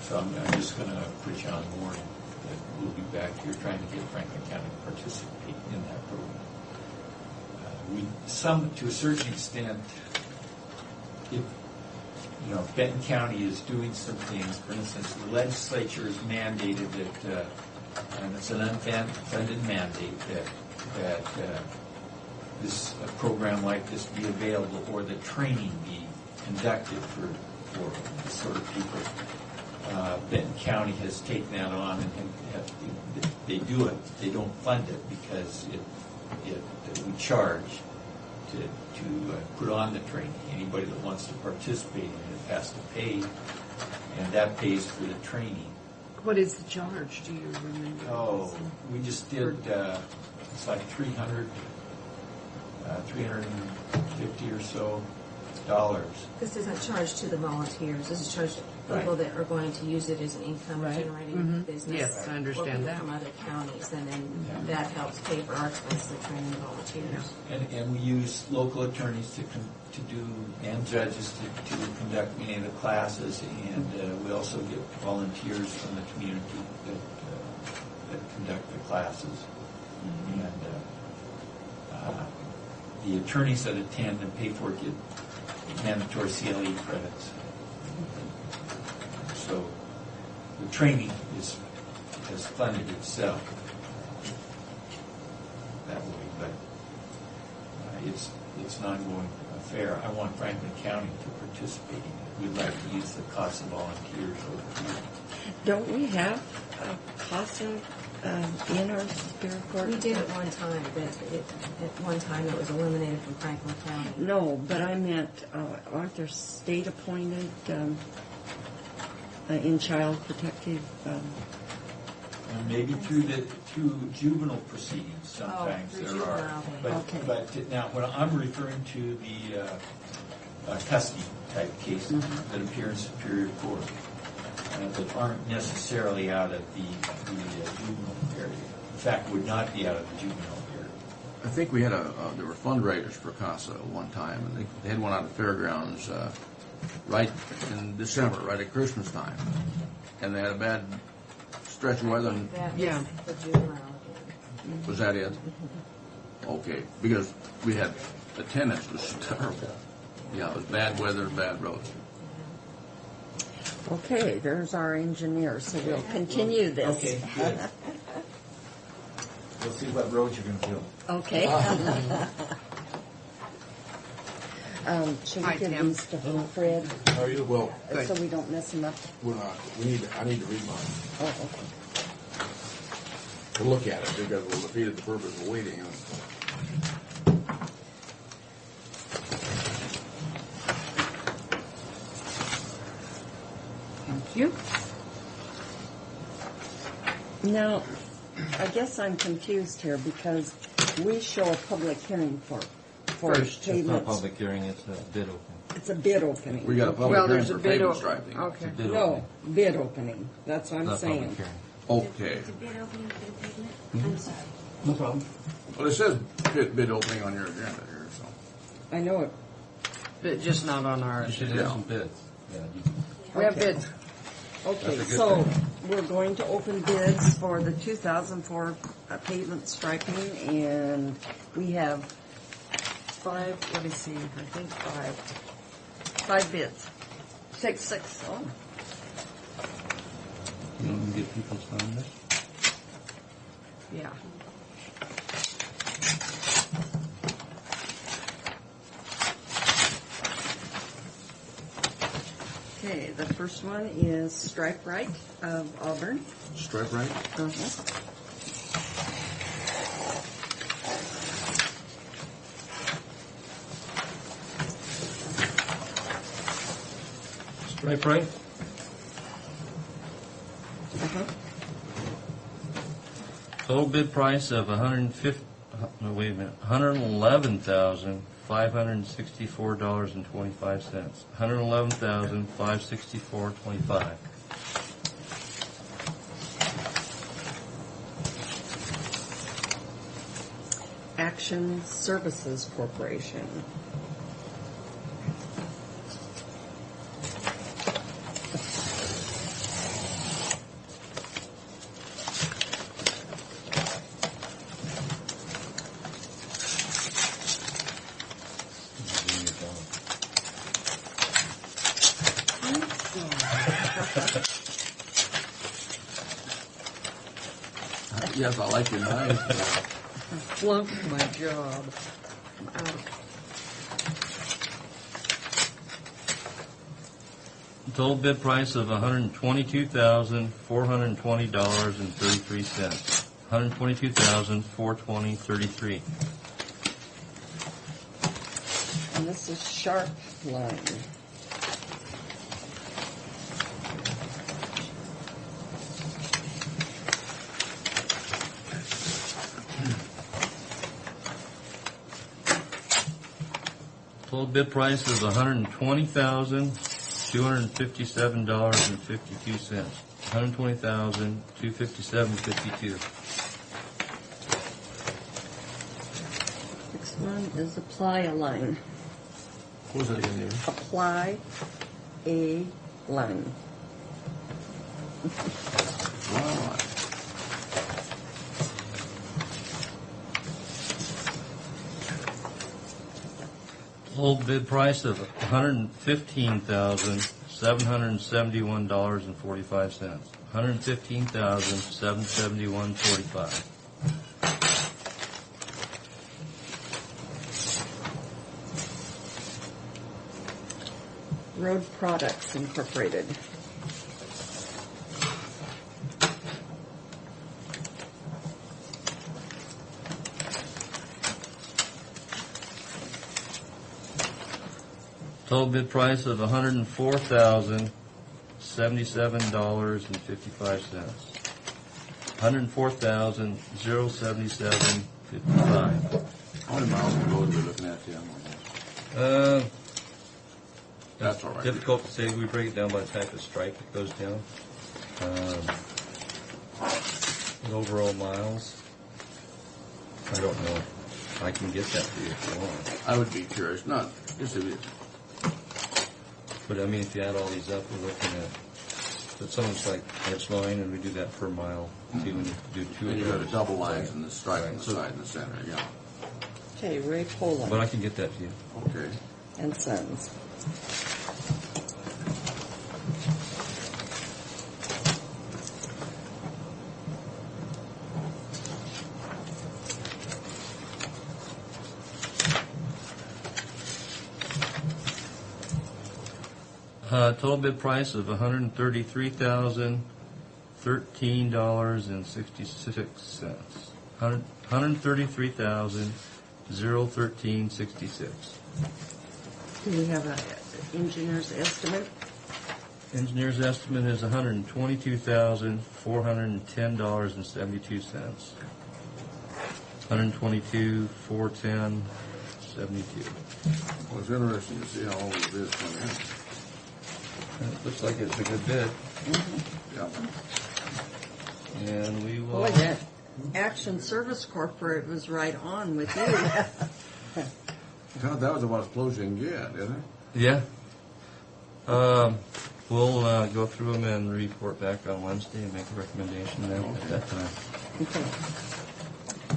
So I'm just going to put you on board that we'll be back here trying to get Franklin County to participate in that program. To a certain extent, Benton County is doing some things. For instance, the legislature has mandated that, and it's an unfunded mandate, that this a program like this be available, or the training be conducted for this sort of people. Benton County has taken that on, and they do it. They don't fund it because we charge to put on the training. Anybody that wants to participate in it has to pay, and that pays for the training. What is the charge? Do you remember? Oh, we just did, it's like 350 or so dollars. This isn't charged to the volunteers. This is charged to people that are going to use it as an income-generating business. Yes, I understand or that. from other counties, and then that helps pay for our expenses of training volunteers. And we use local attorneys to do, and judges to conduct many of the classes, and we also get volunteers from the community that conduct the classes. And the attorneys that attend and pay for it get mandatory CLE credits. So the training has funded itself that way, but it's an ongoing affair. I want Franklin County to participate in it. We'd like to use the CASA volunteers over here. Don't we have CASA in our Superior Court? We did at one time, but at one time it was eliminated from Franklin County. No, but I meant, aren't there state-appointed in child protective? And maybe through juvenile proceedings sometimes through there are. juvenile, But, okay. but now when I'm referring to the custody type cases that appear in Superior Court that aren't necessarily out of the juvenile area. In fact, would not be out of the juvenile area. I think we had there were fundraisers for CASA at one time, and they had one out at Fairgrounds right in December, right at Christmas time, and they had a bad stretch of weather. And That Yeah. was the juvenile again. was that it? Okay, because we had attendance was terrible. Yeah, it was bad weather, bad roads. Okay, there's our engineer, so we'll continue this. Okay, good. We'll see what roads you're going to build. Okay. Should we Hi, give Tim. these to Fred How are you? Well, so we don't mess them up? we're not. I need to read mine Oh, okay. to look at it because we'll defeat the purpose of waiting. Thank you. Now, I guess I'm confused here because we show a public hearing for First, it's not a payments. public hearing, it's a bid opening. It's a bid opening. We got a public Well, hearing there's a for bid pavement open. striping. Okay. Bid No, opening, bid opening. That's what I'm not saying. public hearing. Okay. It's a bid opening for the pavement? I'm sorry. No problem. Well, it says bid opening on your agenda here, so. I know it. But just not on our. You should have some bids. Yeah, We have Okay. bids. Okay, That's a good so thing. we're going to open bids for the 2004 pavement striping, and we have five, let me see, I think five bids. Six. Oh, You want me to get people to sign this? Yeah. okay, the first one is Stripe Right of Auburn. Stripe right? Uh-huh. Stripe right? Uh-huh. Total bid price of $111,564.25. $111,564.25. Action Services Corporation. Yes, I like your knife. Flunked my job. I'm out. Total bid price of $122,420.33. $122,420.33. And this is Sharp Line. Total bid price is $120,257.52. $120,257.52. Next one is Apply a Line. What was that again, David? Apply a Line. Wow. Total bid price of $115,771.45. $115,771.45. Road Products Incorporated. Total bid price of $104,077.55. $104,077.55. How many miles of road are we looking at here? That's all right. Difficult to say. We break it down by the type of stripe that goes down. The overall miles, I don't know. I can get that to you if you want. I would be curious. Not just if it, But I mean, if you add all these up, we're looking at, but someone's like edge line, and we do that per mile. See, when you do two and of you got those. a double lines and the stripe on Right, the so- side and the center. Yeah. Okay, Ray Poland But I can get that to you. Okay. and Sons. Total bid price of $133,013.66. $133,013.66. Do we have an engineer's estimate? Engineer's estimate is $122,410.72. $122,410.72. Well, it's interesting to see how all of this come in. It looks like it's a good bid. Yeah. And we will. Boy, that Action Service Corporate was right on with you. God, that was about as close as you can get, isn't it? Yeah. We'll go through them and report back on Wednesday and make a recommendation then at that time. Okay.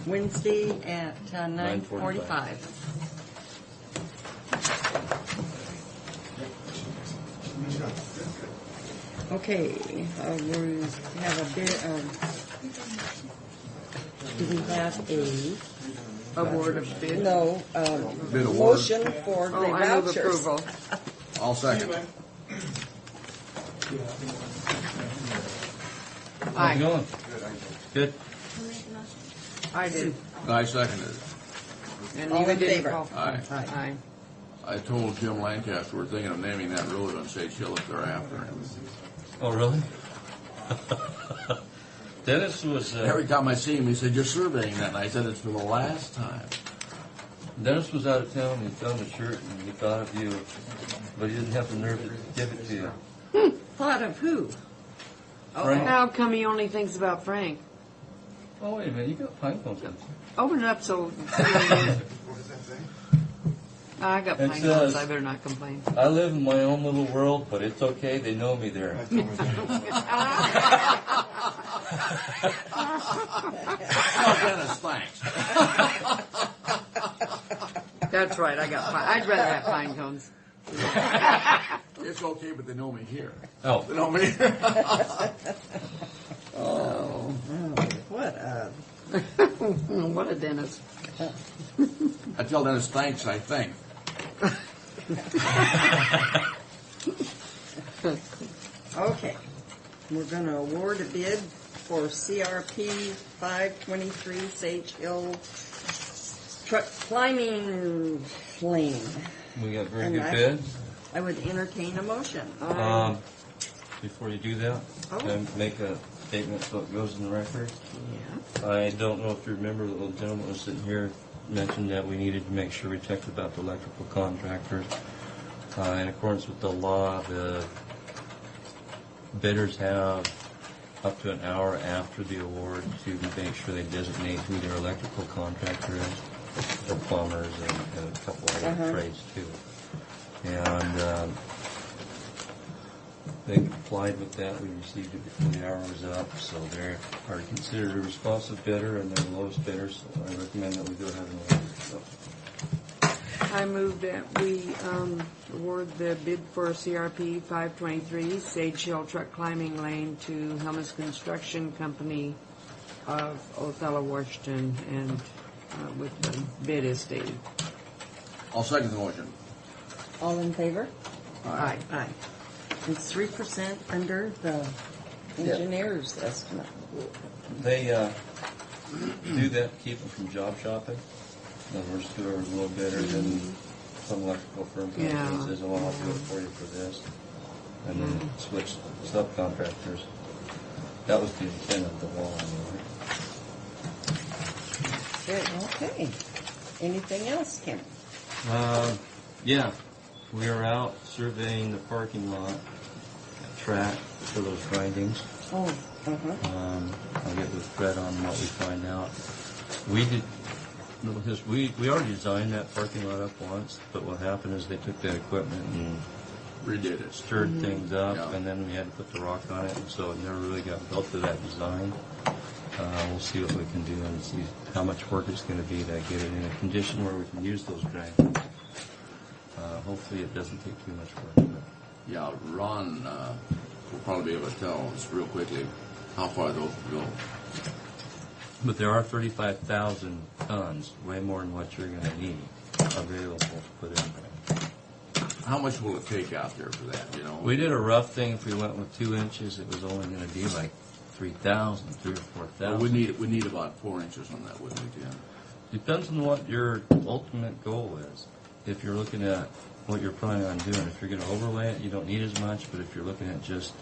Wednesday at 9:45. Okay, we have a bit do we have Award of bid. no, Bid award. motion for the Oh, I move vouchers? approval. I'll second. How's it Aye. going? Good. I did. I seconded it. And All you in didn't favor? call. Aye. Aye. I told Jim Lancaster we're thinking of naming that road on Sage Hill if they're after him. Oh, really? Dennis was Every time I see him, he said, "You're surveying that," and I said, "It's for the last time." Dennis was out of town. And he found a shirt and he thought of you, but he didn't have the nerve to give it to you. Thought of who? Frank. How come he only thinks about Frank? Oh, wait a minute. You got pine cones. Open it up so. I got It pine cones. says- I better not complain. I live in my own little world, but it's okay. They know me there. Oh, Dennis, thanks. That's right. I got. I'd rather have pine cones. It's okay, but they know me here. Oh. They know me. Oh, what a... What a dentist. I tell Dennis thanks, I think. Okay, we're going to award a bid for CRP 523 Sage Hill Truck Climbing Lane. We got very And good I- bids. I would entertain a motion. Before you do that, can I make a statement so it goes in the record? Yeah. I don't know if you remember, the little gentleman was sitting here, mentioned that we needed to make sure we checked about the electrical contractors. In accordance with the law, the bidders have up to an hour after the award to make sure they designate who their electrical contractor is, the plumbers and a couple other trades too. And they complied with that. We received it before the hour was up, so they are considered a responsive bidder and they're the lowest bidder, so I recommend that we go ahead and award it. So, I move that we award the bid for CRP 523 Sage Hill Truck Climbing Lane to Helmus Construction Company of Othello, Washington, and with the bid as stated. I'll second the motion. All in favor? Aye. Aye. It's 3% under the engineer's estimate. they do that to keep them from job shopping. In other words, whoever's a little better than some electrical firm comes in and says, oh, I'll do it for you for this. And then switch subcontractors. That was the intent of the law anyway. Okay. Anything else, Kim? Yeah, we are out surveying the parking lot track for those findings. Oh, I'll get with Fred on what we find out. We already designed that parking lot up once, but what happened is they took that equipment and Redid it. stirred things up, Yeah. and then we had to put the rock on it, and so it never really got built to that design. We'll see what we can do and see how much work it's going to be to get it in a condition where we can use those grants. Hopefully it doesn't take too much work. But Yeah, Ron will probably be able to tell us real quickly how far those will go. But there are 35,000 tons, way more than what you're going to need, available to put in there. How much will it take out there for that, you know? We did a rough thing. If we went with 2 inches, it was only going to be like 3,000, 3,000 or 4,000. We need about 4 inches on that, wouldn't we, Tim? Depends on what your ultimate goal is. If you're looking at what you're planning on doing, if you're going to overlay it, you don't need as much. But if you're looking at just,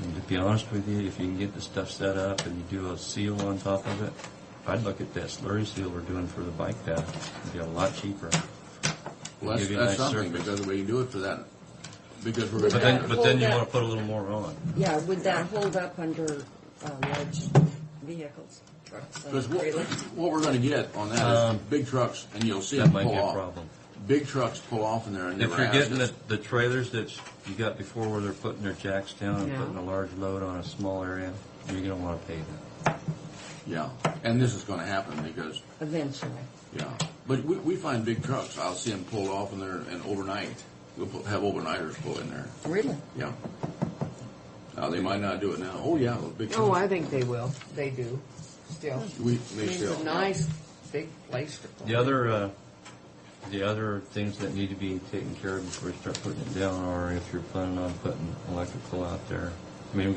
and to be honest with you, if you can get the stuff set up and you do a seal on top of it, I'd look at that slurry seal we're doing for the bike path. It'd be a lot cheaper. Well, Give you a that's nice something, surface. because we can do it for that. Because we're But going then you want to put a little more on. Yeah, would that hold up under large vehicles, trucks, Because and trailers? what we're going to get on that is big trucks, and you'll see That them might pull be a off. problem. Big trucks pull off in there, and If never you're ask getting us. the trailers that you got before where they're putting their jacks down and Yeah. putting a large load on a small area, you're going to want to pay that. Yeah, and this is going to happen because, Eventually. yeah. But we find big trucks. I'll see them pulled off in there, and overnight. We'll have overnighters pull in there. Really? Yeah. Now, they might not do it now. Oh, yeah, those big trucks. Oh, I think they will. They do. Still. They It's still. a nice, big place to put The other things that need to be taken care of before you start putting it down are if you're planning on putting electrical out there. I mean,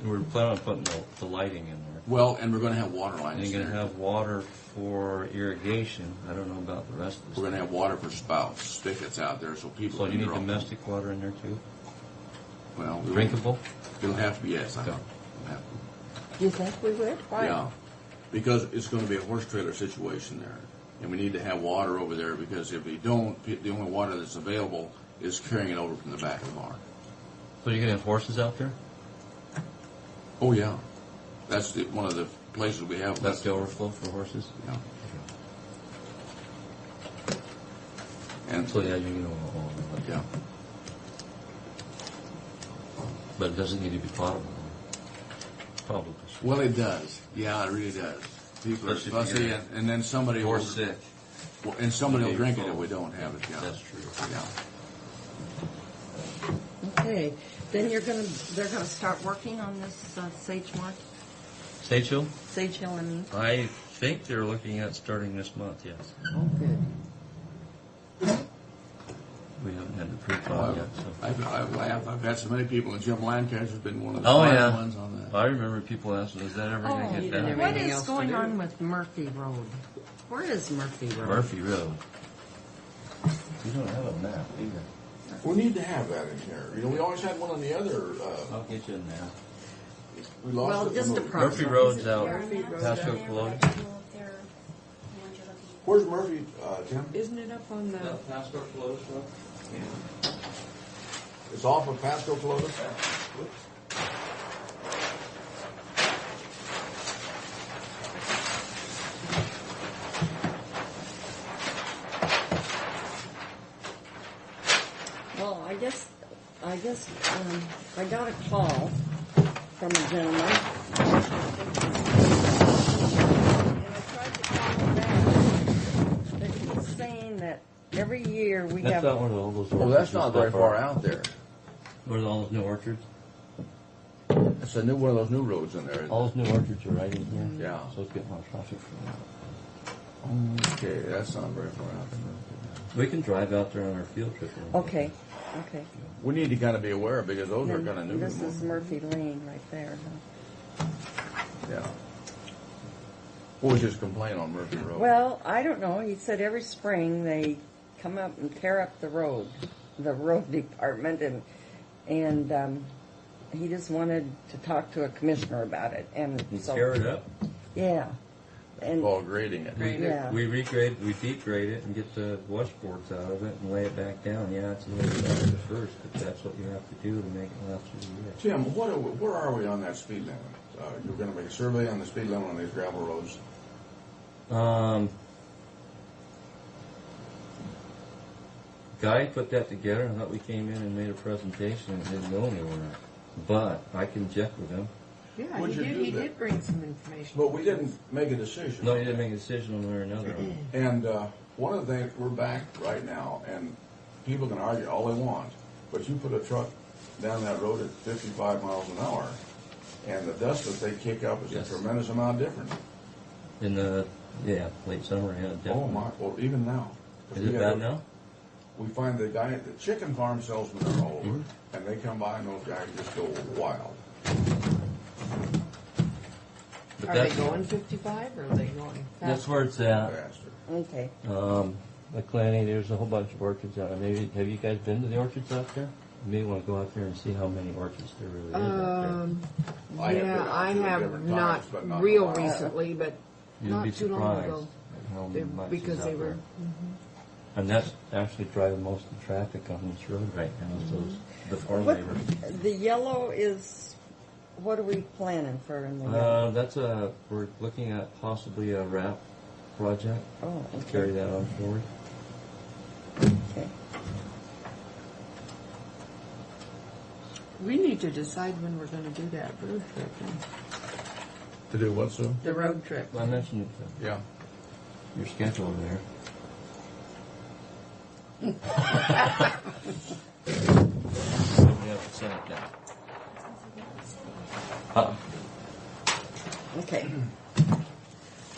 we're planning on putting the lighting in there. Well, and we're going to have water And lines you're going there. to have water for irrigation. I don't know about the rest of this. We're going to have water for spouts, spigots out there, so people So can you need draw. domestic water in there too? Well, Drinkable? It'll have to be, yes. Okay. It'll have to. You think we would? Why? Yeah, because it's going to be a horse trailer situation there. And we need to have water over there because if we don't, the only water that's available is carrying it over from the back of the barn. So you're going to have horses out there? Oh, yeah. That's one of the places we have. That's the overflow for horses? Yeah. And So yeah, you're going to want to. yeah. But it doesn't need to be potable. Probably. Well, it does. Yeah, it really does. People are Especially if fussy, you're and then somebody Or will, sick. and somebody will Okay, drink it full. if we don't have it. Yeah. That's true. Yeah. Okay, then they're gonna start working on this Sage Mark, Sage Hill? Sage Hill, I mean. I think they're looking at starting this month, yes. Oh, good. We haven't had the pre-con yet, so. I've had so many people, and Jim Lancaster's been one of the Oh, final yeah. ones on that. I remember people asking, is that ever going to get done? What is going on with Murphy Road? Where is Murphy Road? Murphy Road. We don't have a map either. We need to have that in here. You know, we always had one on the other, I'll get you in there. we lost Well, it. just when a we- pro- Murphy Road's out Murphy Road's past out Oak there, Below. but I don't know if they're the ones you're looking for. Where's Murphy, Tim? Isn't it up on the? Past Oak Below Road? It's off of Pasco Clovis? Well, I guess I got a call from a gentleman. And I tried to call him back. But he was saying that every year we That's have. not one of all those orchards. Well, that's not and very stuff, far are- out there. Where's all those new orchards? It's a new one of those new roads in there. All those new orchards are right in here. Yeah. So it's getting more traffic from that. Okay, that's not very far out. We can drive out there on our field trip. Okay. We need to kind of be aware because those are kind of new. This is Murphy Lane right there. Huh? Yeah. What was his complaint on Murphy Road? Well, I don't know. He said every spring they come up and tear up the road department, and he just wanted to talk to a commissioner about it. And You so, tear it up. yeah, and Ball grading it. yeah. We regrade, we deep grade it and get the washboards out of it and lay it back down. Yeah, it's a little bit at first, but that's what you have to do to make it last through the year. Tim, where are we on that speed limit? You're gonna make a survey on the speed limit on these gravel roads? Guy put that together. I thought we came in and made a presentation and didn't go anywhere. But I can check with him. Yeah, What'd he you did. do He then? did bring some information. But we didn't make a decision. No, he didn't make a decision one way or another. And one of the things, we're back right now, and people can argue all they want, but you put a truck down that road at 55 miles an hour, and the dust that they kick up is Yes. a tremendous amount different. In the late summer, yeah, definitely. Oh my! Well, even now. Is it bad now? We find the chicken farm salesmen are all over, and they come by and those guys just go wild. But Are they going 55 or are they going That's fast? where it's at. Faster. Okay. McClanny, there's a whole bunch of orchards out there. Maybe have you guys been to the orchards out there? You may want to go out there and see how many orchards there really is out there. I have been Yeah, out I there have different not times, but not real in a while. recently, but You'd not be too long surprised ago. at how They- much because is they out were. there. And that's actually driving most of the traffic on this road right now. Is those the farm What, labor. the yellow is. What are we planning for in the yellow? We're looking at possibly a wrap project. Oh, To okay. carry that on forward. Okay. We need to decide when we're going to do that road trip. then. To do what, Sue? The road trip. I mentioned it to Yeah. your schedule over there. We have to send it down. Okay.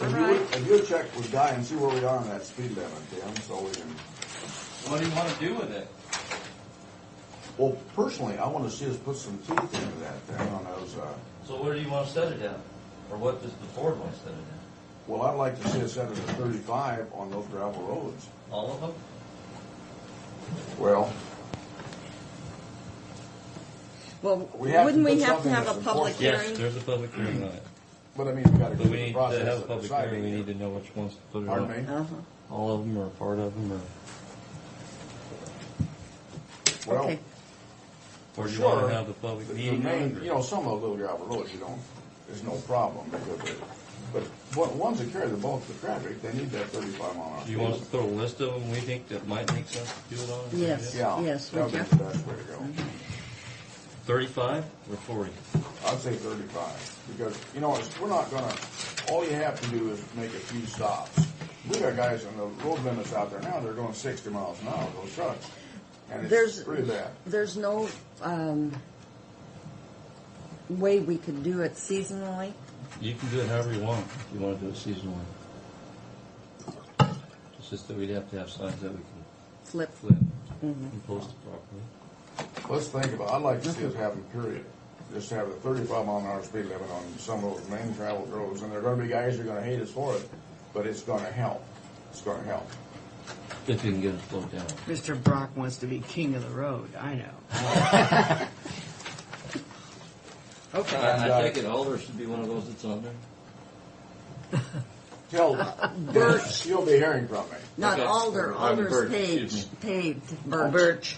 If you would check with Guy and see where we are on that speed limit, Tim, so we can. What do you want to do with it? Well, personally, I want to see us put some teeth into that thing on those. So where do you want to set it at? Or what does the board want to set it at? Well, I'd like to see us set it at 35 on those gravel roads. All of them? Well, Well, We have to wouldn't we put have to something have a that's public enforceable. hearing? Yes, there's a public hearing on it. but I mean, we got to But go we through the need process to have a of public deciding. hearing. We need to know which ones to put it Pardon on. me? Uh-huh. All of them or part of them or. Well, Okay. Or do you sure. want to have the public the meeting? main, on it? you know, some of the little gravel roads, there's no problem because but ones that carry the bulk of the traffic, they need that 35 mile an hour. Do you want us to put a list of them we think that might make sense to do it on? Yes. Yeah, Yes, that would would you? be the best way to go. 35 or 40? I'd say 35 because we're not gonna. All you have to do is make a few stops. We got guys on the road limits out there now. They're going 60 miles an hour. Those trucks. And it's There's pretty bad. there's no way we could do it seasonally. You can do it however you want, if you want to do it seasonally. It's just that we'd have to have signs that we can Flip. and post it properly. Let's think about, I'd like to see us have them, period. Just have a 35-mile-an-hour speed limit on some of those main travel roads, and there are going to be guys who are going to hate us for it, but it's going to help. It's going to help. If you can get it slowed down. Mr. Brock wants to be king of the road. I know. Okay. I take it Alder should be one of those that's on there. Tell Birch, you'll be hearing from me. Not Okay. Alder. Alder's Birch, excuse paved. Birch. Birch.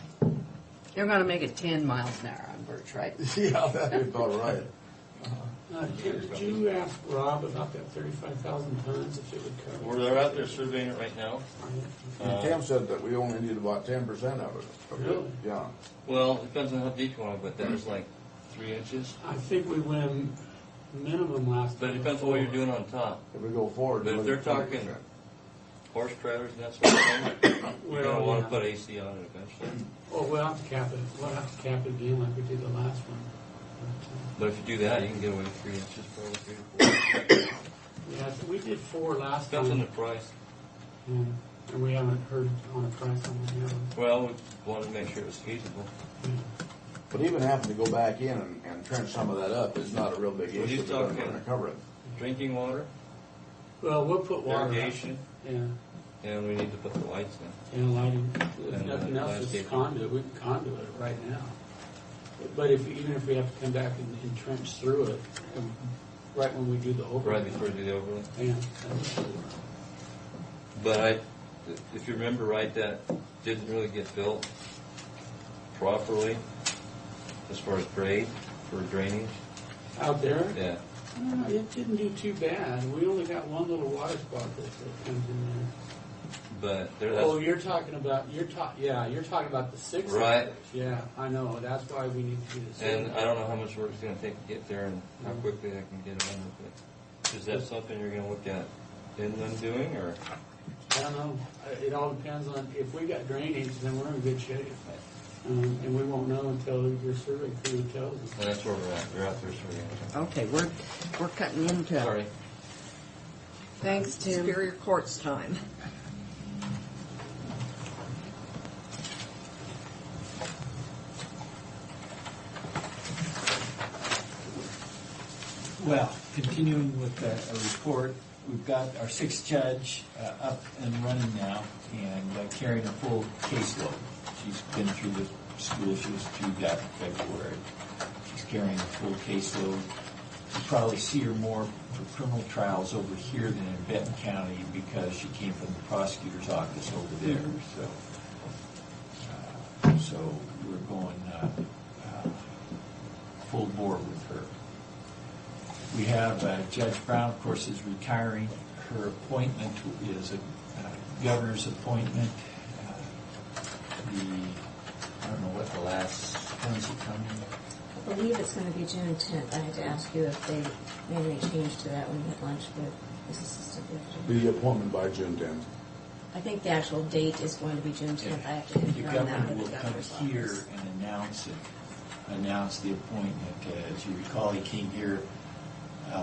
They're going to make it 10 miles an hour on Birch, right? Yeah, that'd be about right. Did you ask Rob about that 35,000 tons, if it would cover? Well, they're out there surveying it right now. And Tim said that we only need about 10% of it. Really? Yeah. Well, it depends on how deep you want to, but there's like 3 inches. I think we went minimum last But time. it depends on what you're doing on top. If we go forward. But if look they're at talking 20%. horse trailers and that sort of thing, you're going to want yeah. to put AC on it eventually. Oh, we'll have to cap it. We'll have to cap it again like we did the last one. But if you do that, you can get away with 3 inches, probably 3 to 4. Yeah, so we did 4 last Depends on time. the price. Yeah. And we haven't heard on a price on the other. Well, we wanted to make sure it was feasible. But even having to go back in and trench some of that up is not a real big So issue. he's Because we're talking- going to cover it. Drinking water, Well, we'll put water. irrigation, Yeah. and we need to put the lights in. And lighting. If And, nothing else, landscaping. just conduit. We can conduit it right now. But even if we have to come back and trench through it, right when we do the overlay. Right before you do the overlay. Yeah. But if you remember right, that didn't really get built properly as far as grade for drainage. Out there? Yeah. It didn't do too bad. We only got one little water spot that comes in there. But there, Oh, that's, you're talking about you're talking about the 6 Right. acres. Yeah, I know. That's why we need to do the 6 and I don't know how much work it's going to take to get there and how quickly I can get it on with it. Is that something you're going to look at inland doing, or? I don't know. It all depends on if we got drainage, then we're in good shape. And we won't know until your survey crew tells us. And that's where we're at. We're out there surveying. Okay, we're cutting into Sorry. Thanks, Tim. Superior Court's time. Well, continuing with a report, we've got our 6th judge up and running now and carrying a full caseload. She's been through the school, she was through that in February. She's carrying a full caseload. You probably see her more for criminal trials over here than in Benton County because she came from the prosecutor's office over there. So we're going full bore with her. We have Judge Brown, of course, is retiring. Her appointment is a governor's appointment. I don't know what the last, when is it coming? I believe it's going to be June 10th. I had to ask you if they made any change to that when we had lunch with his assistant director. The appointment by June 10th. I think the actual date is going to be June 10th. I have to The confirm that governor with will the come governor's here office. and announce the appointment. As you recall, he came here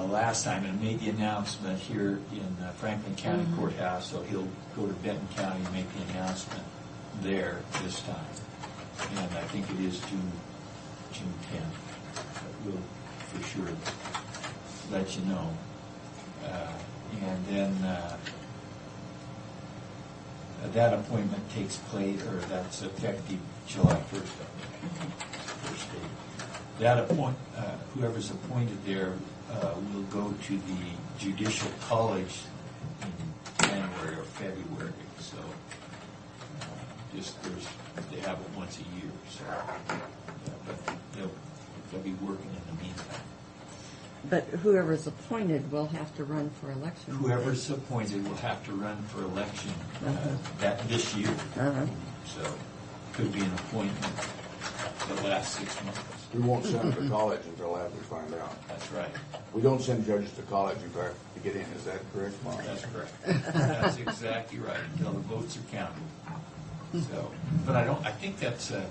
last time and made the announcement here in Franklin County Courthouse, so he'll go to Benton County and make the announcement there this time. And I think it is June 10th. We'll for sure let you know. And then that appointment takes place, or that's effective July 1st, first day. That whoever's appointed there will go to the Judicial College in January or February. So they have it once a year. So, but they'll be working in the meantime. But whoever's appointed will have to run for election. Whoever's appointed will have to run for election this year. So could be an appointment the last 6 months. We won't send them to college until after we find out. That's right. We don't send judges to college in fact to get in. Is that correct, Mark? That's correct. That's exactly right. Until the votes are counted. So, but I think that's I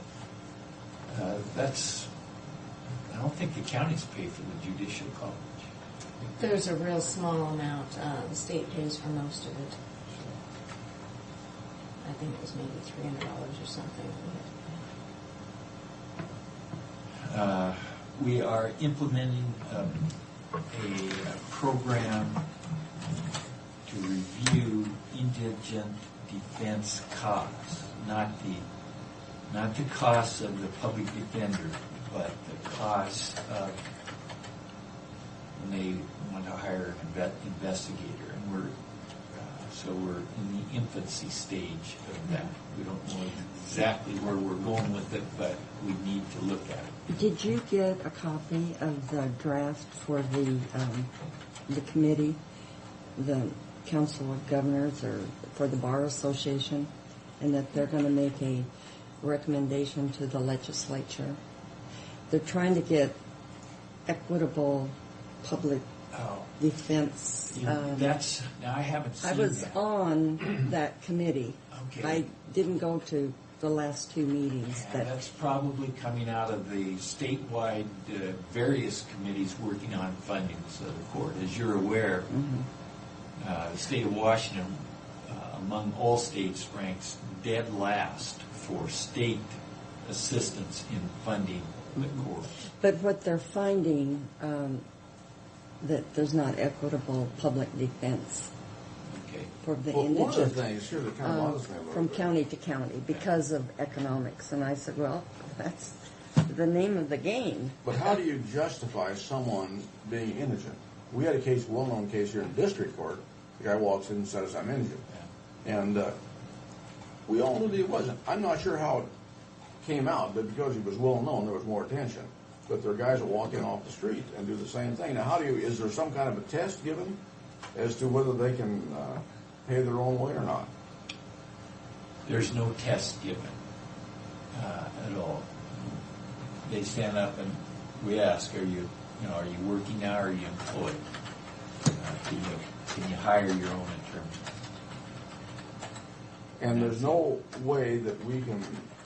don't think the counties pay for the judicial college. There's a real small amount. The state pays for most of it. I think it was maybe $300 or something. We are implementing a program to review indigent defense costs, not the costs of the public defender, but the costs of when they want to hire an investigator, and we're in the infancy stage of that. We don't know exactly where we're going with it, but we need to look at it. Did you get a copy of the draft for the committee, the Council of Governors, or for the Bar Association, and that they're going to make a recommendation to the legislature? They're trying to get equitable public defense. Now I haven't seen I was that. on that committee. Okay. I didn't go to the last two meetings. Yeah, that's probably coming out of the statewide various committees working on fundings of the court. As you're aware, the state of Washington, among all states, ranks dead last for state assistance in funding the court. But what they're finding, that there's not equitable public defense for the indigent. One of the things here that kind of bothers me a little from bit. county to county because of economics. And I said, well, that's the name of the game. But how do you justify someone being indigent? We had a case, well-known case here in district court. The guy walks in and says, I'm indigent. And we all knew that he wasn't. I'm not sure how it came out, but because he was well-known, there was more attention. But there are guys that walk in off the street and do the same thing. Now, is there some kind of a test given as to whether they can pay their own way or not? There's no test given at all. They stand up and we ask, are you working now, or are you employed? Can you hire your own attorney? And there's no way that we can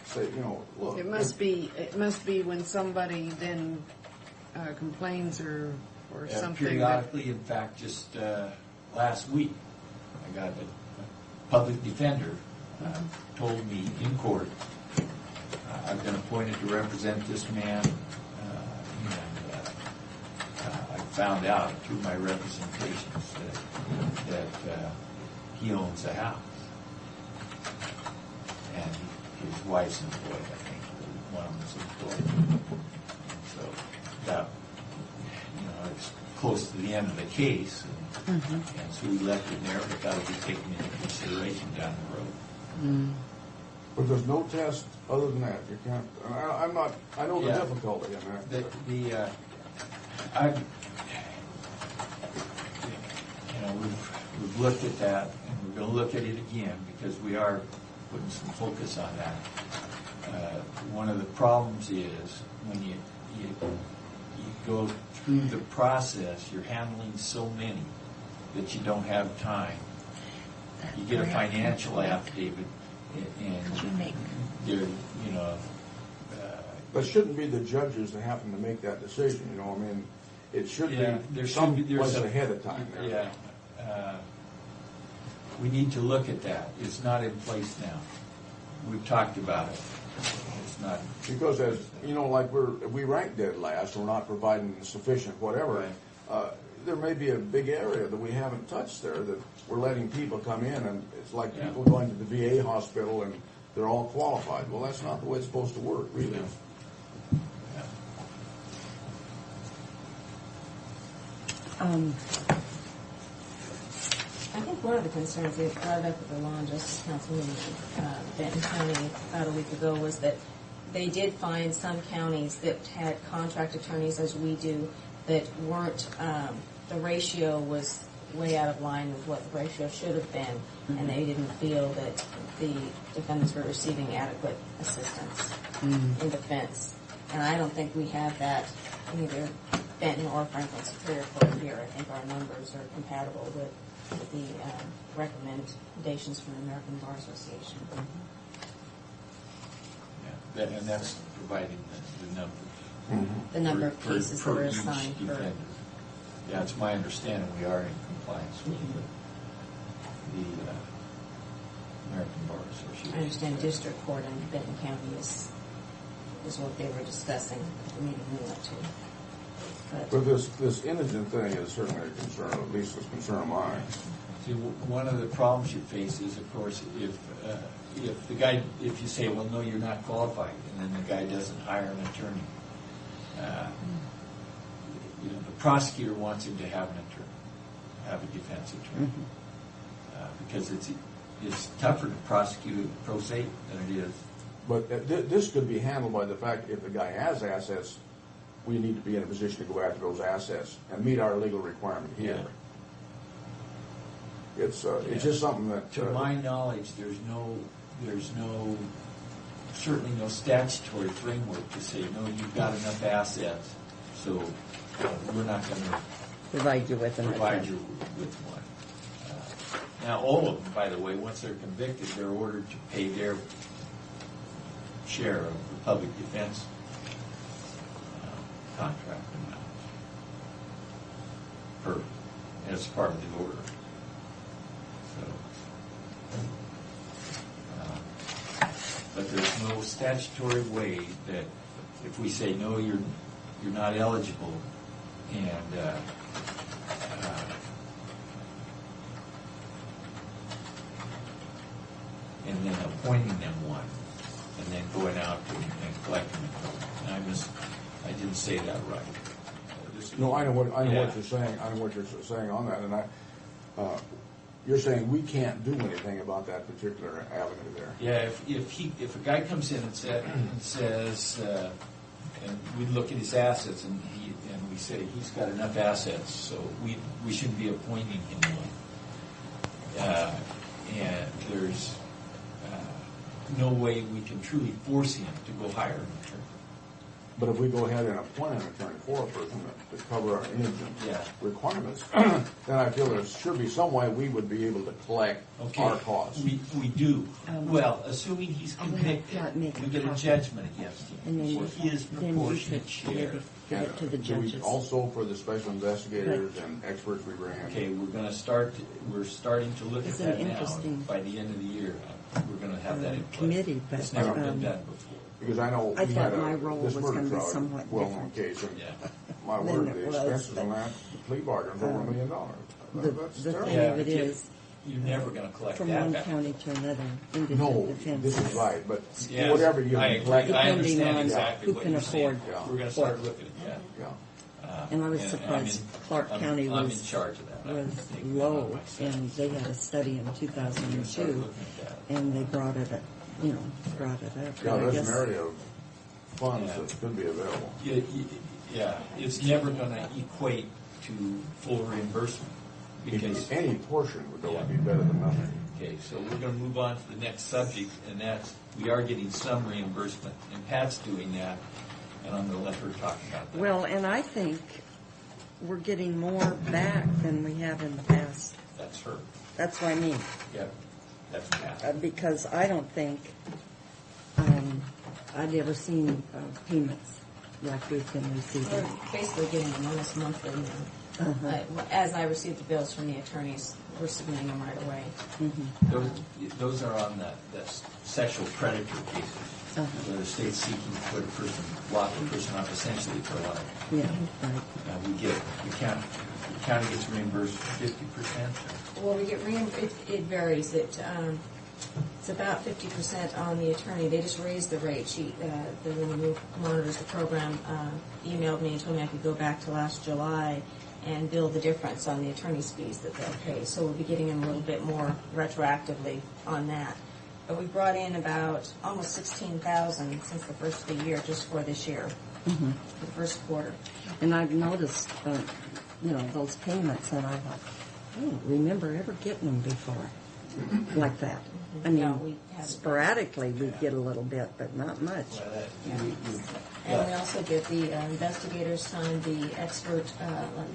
say, look. It must be when somebody then complains or something. Periodically, in fact, just last week, I got a public defender told me in court, I've been appointed to represent this man, and I found out through my representations that he owns a house. And his wife's employed, I think. One of them's employed. So that, it's close to the end of the case. And so we left it there, but that'll be taken into consideration down the road. But there's no test other than that. You can't. I know the difficulty in that. We've looked at that, and we're going to look at it again because we are putting some focus on that. One of the problems is when you go through the process, you're handling so many that you don't have time. You get a financial affidavit, and But it shouldn't be the judges that happen to make that decision. It should be some place ahead of time. Yeah. We need to look at that. It's not in place now. We've talked about it. It's not. Because like we rank dead last, we're not providing sufficient whatever. Right. There may be a big area that we haven't touched there that we're letting people come in, and it's like people going to the VA hospital and they're all qualified. Well, that's not the way it's supposed to work, really. I think one of the concerns they brought up at the Law and Justice Council in Benton County about a week ago was that they did find some counties that had contract attorneys, as we do, that weren't, the ratio was way out of line with what the ratio should have been, and they didn't feel that the defendants were receiving adequate assistance in defense. And I don't think we have that in either Benton or Franklin Superior Court here. I think our numbers are compatible with the recommendations from the American Bar Association. and that's providing the numbers. The number of per- cases per that are each assigned per. defendant. Yeah, it's my understanding we are in compliance with the American Bar Association. I understand district court in Benton County is what they were discussing at the meeting we went to. But this indigent thing is certainly a concern, at least it's a concern of mine. See, one of the problems you face is, of course, if the guy, if you say, well, no, you're not qualified, and then the guy doesn't hire an attorney, the prosecutor wants him to have an attorney, have a defense attorney, because it's tougher to prosecute a pro se than it is. But this could be handled by the fact if the guy has assets, we need to be in a position to go after those assets and meet our legal requirement here. Yeah. It's just something that. To my knowledge, there's certainly no statutory framework to say, no, you've got enough assets, so we're not going to Provide you with an provide attorney. you with one. Now, all of them, by the way, once they're convicted, they're ordered to pay their share of the public defense contract amount as part of the order. So, but there's no statutory way that if we say no, you're not eligible, and then appointing them one, and then going out and collecting them. And I didn't say that right. No, I know what you're saying. I know what you're saying on that, and you're saying we can't do anything about that particular avenue there. Yeah, if a guy comes in and says, and we look at his assets and we say he's got enough assets, so we shouldn't be appointing him one. And there's no way we can truly force him to go hire an attorney. But if we go ahead and appoint an attorney for a person to cover our indigent requirements, then I feel there should be some way we would be able to collect our costs. We do. Well, assuming he's convicted, we get a judgment against him for his proportionate share. Give it to the Do we judges. also for the special investigators and experts we bring in? Okay, we're starting to look It's at an that now. interesting By the end of the year, we're going to have that in place. committee, but, It's never been done before. Because I know I we thought had my role this was murder gonna be trial, somewhat well-known different. case, and Yeah. my than word, it the was, expenses but, on that, the plea bargain's over $1 million. The That's thing terrible. Yeah, of it is, You're never going to collect from that one back. county to another, indigent No, defense. this is right, but Yes, whatever you I can agree. collect. I Depending understand on exactly who what can you're saying. afford We're going to start looking at that. Yeah. And I was I'm surprised in- Clark County I'm in was charge of that. I'm was taking that low, on myself. and they had a study in We're gonna start 2002, looking at that. and they brought it up. Yeah, But I there's guess an area of funds Yeah. that could be available. Yeah, it's never going to equate to full reimbursement because. Any portion would though be better than nothing. Okay, so we're going to move on to the next subject, and that's we are getting some reimbursement, and Pat's doing that, and I'm going to let her talk about that. Well, and I think we're getting more back than we have in the past. That's her. That's what I mean. Yep, that's Pat. Because I don't think I'd ever seen payments like we've been receiving. We're basically getting them almost monthly now. As I receive the bills from the attorneys, we're submitting them right away. Those are on the sexual predator cases, where the state's seeking to put a person, lock a person up essentially for life. Yeah, right. The county gets reimbursed 50%. Well, we get it varies. It's about 50% on the attorney. They just raised the rate. The woman who monitors the program emailed me and told me I could go back to last July and bill the difference on the attorney's fees that they'll pay. So we'll be getting in a little bit more retroactively on that. But we brought in about almost $16,000 since the first of the year, just for this year, the first quarter. And I've noticed, those payments, and I thought, I don't remember ever getting them before like that. I mean, No, we haven't. sporadically we get a little bit, but not much. And we also get the investigators sign the expert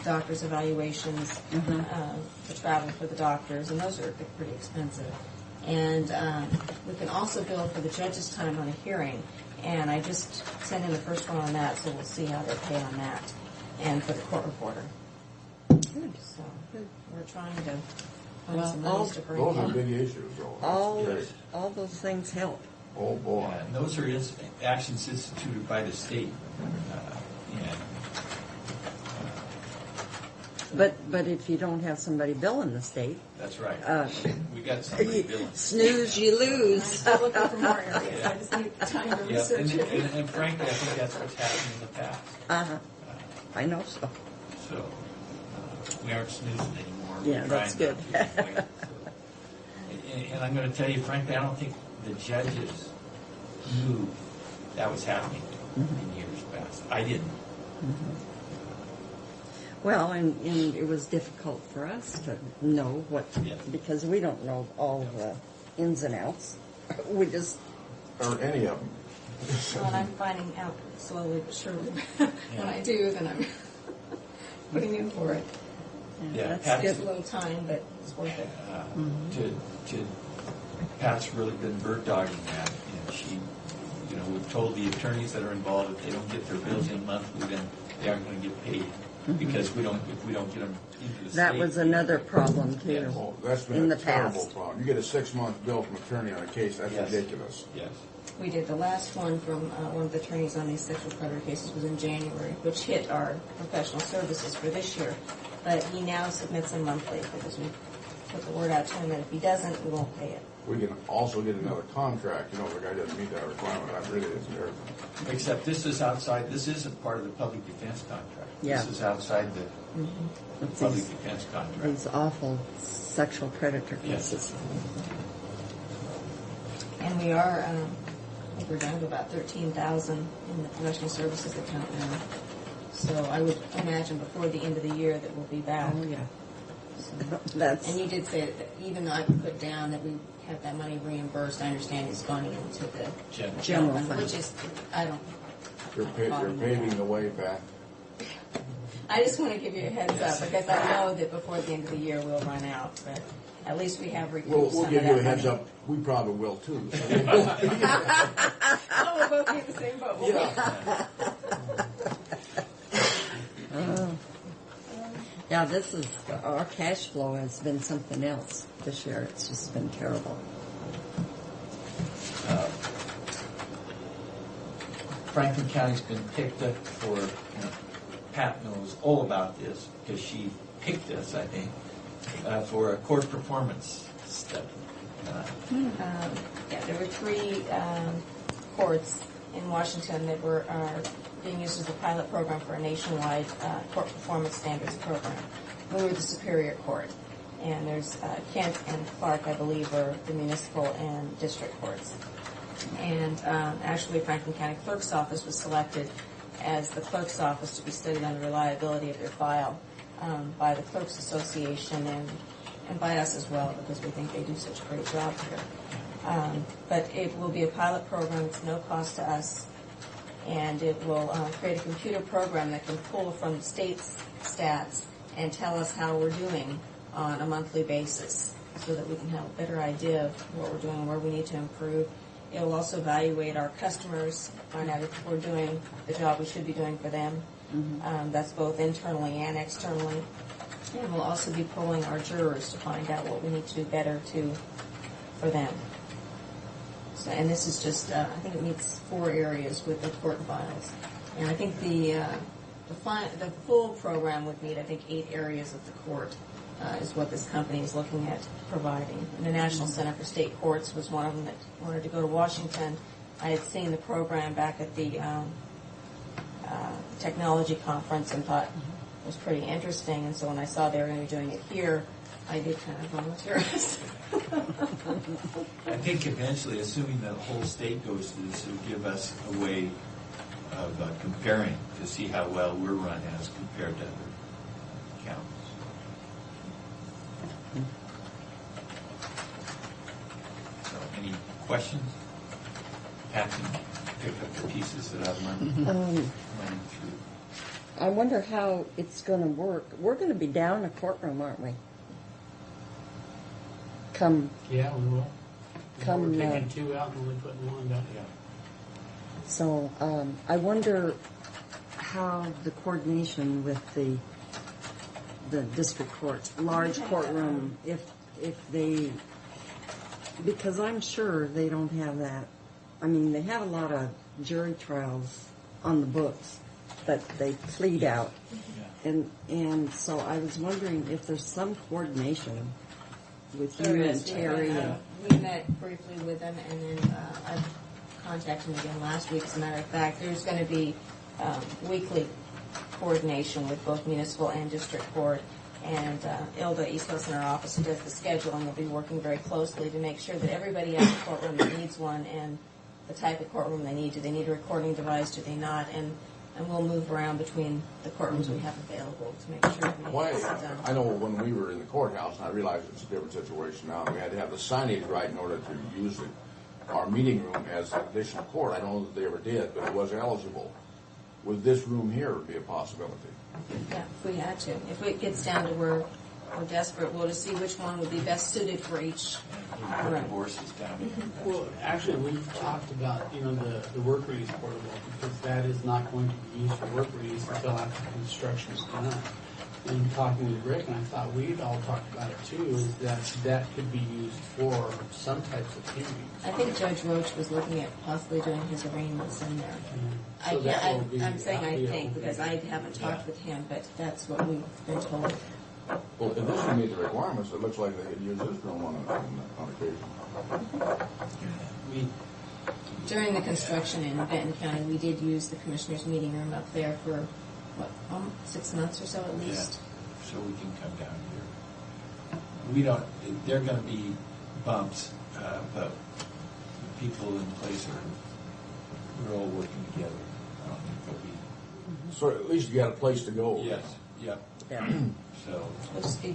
doctor's evaluations, the travel for the doctors, and those are pretty expensive. And we can also bill for the judge's time on a hearing. And I just sent in the first one on that, so we'll see how they pay on that. And for the court reporter. So we're trying to find Well, some all- monies to bring Those are in. big issues, though. All, Great. all those things help. Oh, boy. And those are actions instituted by the state. And But if you don't have somebody billing the state, that's right. Uh, We got somebody you billing. snooze, you I'm lose. still looking for more areas. I just need time to Yeah, research it. and frankly, I think that's what's happened in the past. Uh-huh. I know so. So we aren't snoozing anymore. Yeah, We're that's trying good. not to. So, and I'm going to tell you, frankly, I don't think the judges knew that was happening in years past. I didn't. Well, and it was difficult for us to know what, Yeah. because we don't know all the ins and outs. We just, Or any of them. Well, and I'm finding out slowly but surely. When I do, then I'm putting in for it. Yeah, that's Pat's- It's good. a little time, but it's worth it. To Pat's really been bird dogging that, and she, we've told the attorneys that are involved if they don't get their bills in monthly, then they aren't going to get paid because if we don't get them into the state. that was another problem too. Yes. Oh, that's been In a the terrible past. problem. You get a 6-month bill from attorney on a case, that's Yes. ridiculous. Yes. We did. The last one from one of the attorneys on these sexual predator cases was in January, which hit our professional services for this year. But he now submits them monthly because we put the word out to him that if he doesn't, we won't pay it. We can also get another contract, if the guy doesn't meet that requirement, that really isn't there. Except this isn't part of the public defense contract. Yeah. This is outside the It's public these, defense contract. these awful sexual predator Yes. cases. And we are, I think we're down to about 13,000 in the professional services account now. So I would imagine before the end of the year that we'll be back. Oh, yeah. That's, And you did say that even though I put down that we have that money reimbursed, I understand it's going into the General fund. which is, I don't. You're paving the way, Pat. I just want to give you a heads up because I know that before the end of the year we'll run out, but at least we have recouped some We'll of give that you a heads money. up, we probably will too. Oh, we'll both be in the same boat. won't we? yeah, this is, our cash flow has been something else this year. It's just been terrible. Franklin County's been picked up for, Pat knows all about this because she picked us, I think, for a court performance study. Yeah, there were 3 courts in Washington that are being used as a pilot program for a nationwide court performance standards program. We were the Superior Court, and there's Kent and Clark, I believe, are the municipal and district courts. And actually, Franklin County Clerk's Office was selected as the clerk's office to be studied on the reliability of their file by the Clerks Association and by us as well, because we think they do such a great job here. But it will be a pilot program. It's no cost to us. And it will create a computer program that can pull from the state's stats and tell us how we're doing on a monthly basis so that we can have a better idea of what we're doing and where we need to improve. It will also evaluate our customers, find out if we're doing the job we should be doing for them. That's both internally and externally. And we'll also be polling our jurors to find out what we need to do better for them. So, and this is just, I think it meets 4 areas with the court files. And I think the full program would meet, I think, 8 areas of the court is what this company is looking at providing. And the National Center for State Courts was one of them that wanted to go to Washington. I had seen the program back at the technology conference and thought it was pretty interesting. And so when I saw they were going to be doing it here, I did kind of volunteer. I think eventually, assuming the whole state goes to this, it'll give us a way of comparing to see how well we're run as compared to other counties. So, any questions? Pat can pick up the pieces that I've learned running through. I wonder how it's going to work. We're going to be down a courtroom, aren't we? Yeah, we will. Come, We're taking 2 out and only putting 1 down. Yeah. So I wonder how the coordination with the district court, large courtroom, if they, because I'm sure they don't have that. I mean, they have a lot of jury trials on the books that they plead out. And so I was wondering if there's some coordination with you and Terry. We met briefly with them, and then I contacted them again last week. As a matter of fact, there's going to be weekly coordination with both municipal and district court. And Ilda Eastos in our office, who does the scheduling, will be working very closely to make sure that everybody has a courtroom that needs one and the type of courtroom they need. Do they need a recording device? Do they not? And we'll move around between the courtrooms we have available to make sure we get this done. I know when we were in the courthouse, and I realize it's a different situation now, we had to have the signage right in order to use our meeting room as an additional court. I don't know that they ever did, but it was eligible. Would this room here be a possibility? Yeah, if we had to. If it gets down to where we're desperate, we'll just see which one would be best suited for each Put the room. horses down. Well, actually, we've talked about, the work release portable, because that is not going to be used for work release until after the construction is done. And talking with Rick, and I thought we'd all talked about it too, is that could be used for some types of hearings. I think Judge Roach was looking at possibly doing his arraignments in there. So I'm saying I think, because I haven't talked with him, but that's what we've been told. Well, if this would meet the requirements, it looks like they could use this room on occasion. During the construction in Benton County, we did use the commissioner's meeting room up there for, 6 months or so at least? Yeah, so we can come down here. We don't, there are going to be bumps, but the people in place we're all working together. I don't think there'll be. So at least you got a place to go. Yes, yep. Yeah. So. We'll just be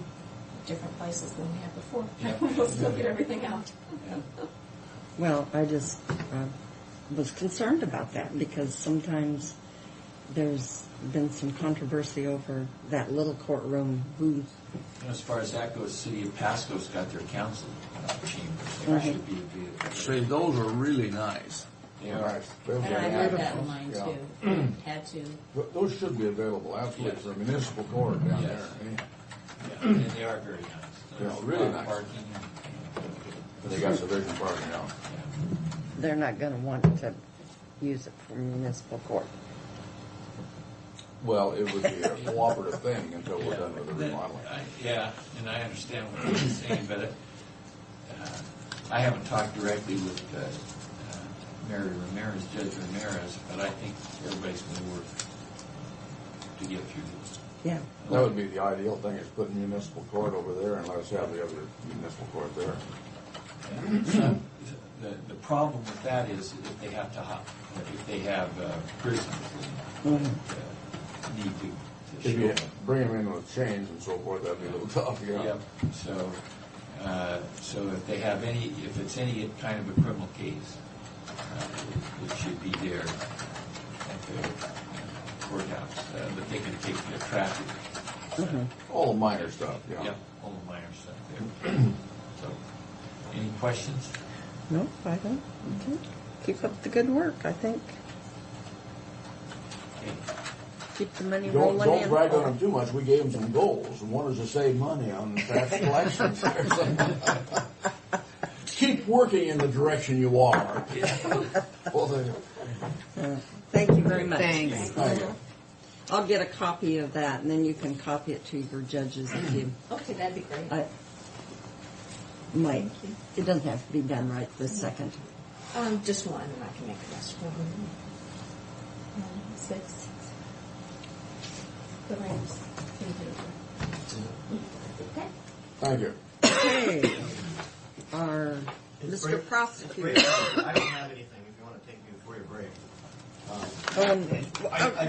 different places than we had before. Yeah. We'll still get everything out. Yeah. Well, I just was concerned about that because sometimes there's been some controversy over that little courtroom booth. As far as that goes, the city of Pasco's got their council chambers. There should be a vehicle. See, those are really nice. They are. And I read that in mine too. Had to. Those should be available, absolutely, for a municipal court down there. Yeah, and they are very nice. Yeah, really nice. Parking. They got sufficient parking now. They're not going to want to use it for municipal court. Well, it would be a cooperative thing until we're done with the remodeling. Yeah, and I understand what you're saying, but I haven't talked directly with Mary Ramirez, Judge Ramirez, but I think everybody's going to work to get through this. Yeah. That would be the ideal thing, is put municipal court over there and let us have the other municipal court there. The problem with that is if they have prisoners that need to If show you up. bring them in with chains and so forth, that'd be a little tough, yeah. Yep. So if it's any kind of a criminal case, it should be there at the courthouse. But they can take the traffic. All the minor stuff, yeah. Yep, all the minor stuff there. So, any questions? No, I don't. Okay. Keep up the good work, I think. Okay. Keep the money Don't rolling in. brag on them too much. We gave them some goals, and one is to save money on tax collections. Keep working in the direction you are. Well, Thank you very much. Thanks. thank you. I'll get a copy of that, and then you can copy it to your judges if you Okay, that'd be great. might. It doesn't have to be done right this second. Just one, and I can make the rest. 6. The rings. Okay. Thank you. Okay. Our Mr. Prosecutor. I don't have anything if you want to take me before your break.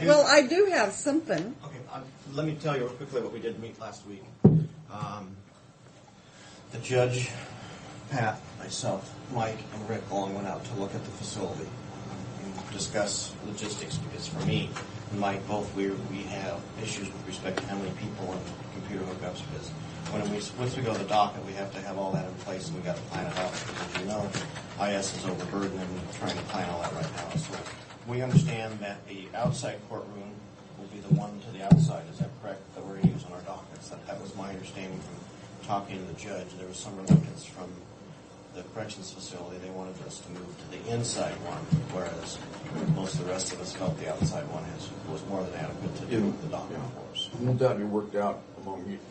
Well, I do have something. Okay, let me tell you real quickly what we did meet last week. The judge, Pat, myself, Mike, and Rick all went out to look at the facility and discuss logistics, because for me and Mike both, we have issues with respect to how many people and computer hookups, because once we go to the docket, we have to have all that in place, and we got to plan it out, because as you know, IS is overburdened and trying to plan all that right now. So we understand that the outside courtroom will be the one to the outside. Is that correct? That we're going to use on our dockets. That was my understanding from talking to the judge. There was some reluctance from the corrections facility. They wanted us to move to the inside one, whereas most of the rest of us felt the outside one was more than adequate to do the docket for us. Won't that be worked out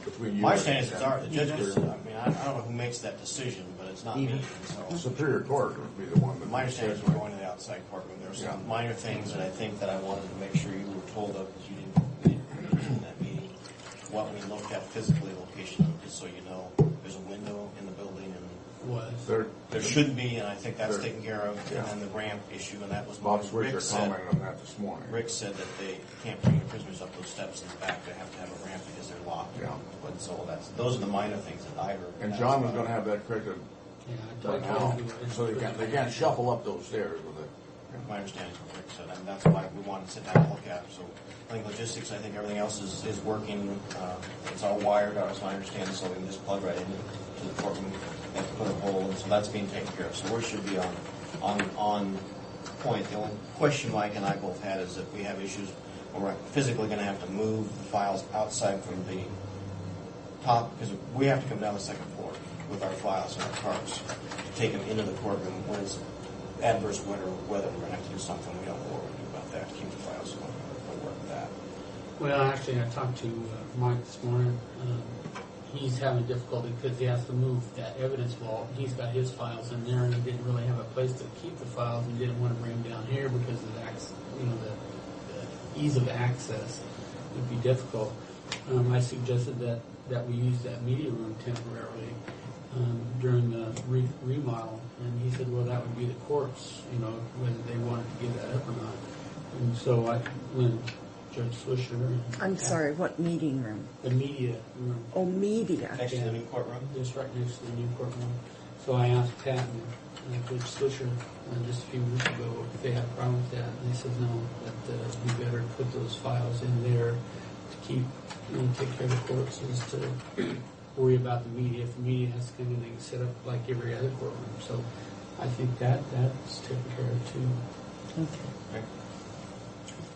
between you? My understanding is it's the judges. I mean, I don't know who makes that decision, but it's not me. So Superior Court would be the one that. my understanding is we're going to the outside courtroom. There were some minor things that I think that I wanted to make sure you were told of because you didn't mention that meeting. What we looked at physically location, just so you know, there's a window in the building and there should be, and I think that's taken care of. And then the ramp issue, and that was Bob what Rick Swisher said. commented on that this morning. Rick said that they can't bring the prisoners up those steps in the back. They have to have a ramp because they're locked. Yeah. But so those are the minor things that I heard. And John was going to have that corrected Yeah, right now, so they can't shuffle up those stairs with it. My understanding is what Rick said, and that's why we wanted to sit down and look at it. So I think logistics, I think everything else is working. It's all wired, as my understanding, so we can just plug right into the courtroom and put a hole, and so that's being taken care of. So we should be on point. The only question Mike and I both had is that we have issues where we're physically going to have to move the files outside from the top, because we have to come down the second floor with our files and our carts to take them into the courtroom when it's adverse weather. We're going to have to do something. We don't know what we do about that to keep the files going. We'll work with that. Well, actually, I talked to Mike this morning. He's having difficulty because he has to move that evidence wall. He's got his files in there, and he didn't really have a place to keep the files. He didn't want to bring them down here because of the ease of access would be difficult. I suggested that we use that media room temporarily during the remodel, and he said, "Well, that would be the courts, whether they wanted to give that up or not." And so when Judge Swisher. I'm sorry, what meeting room? The media room. Oh, media. Next to the new courtroom? Just right next to the new courtroom. So I asked Pat and Judge Swisher just a few weeks ago if they had a problem with that, and they said no, that we better put those files in there to keep, take care of the courts, is to worry about the media. If the media has to come in, they can set up like every other courtroom. So I think that's taken care of too. Okay.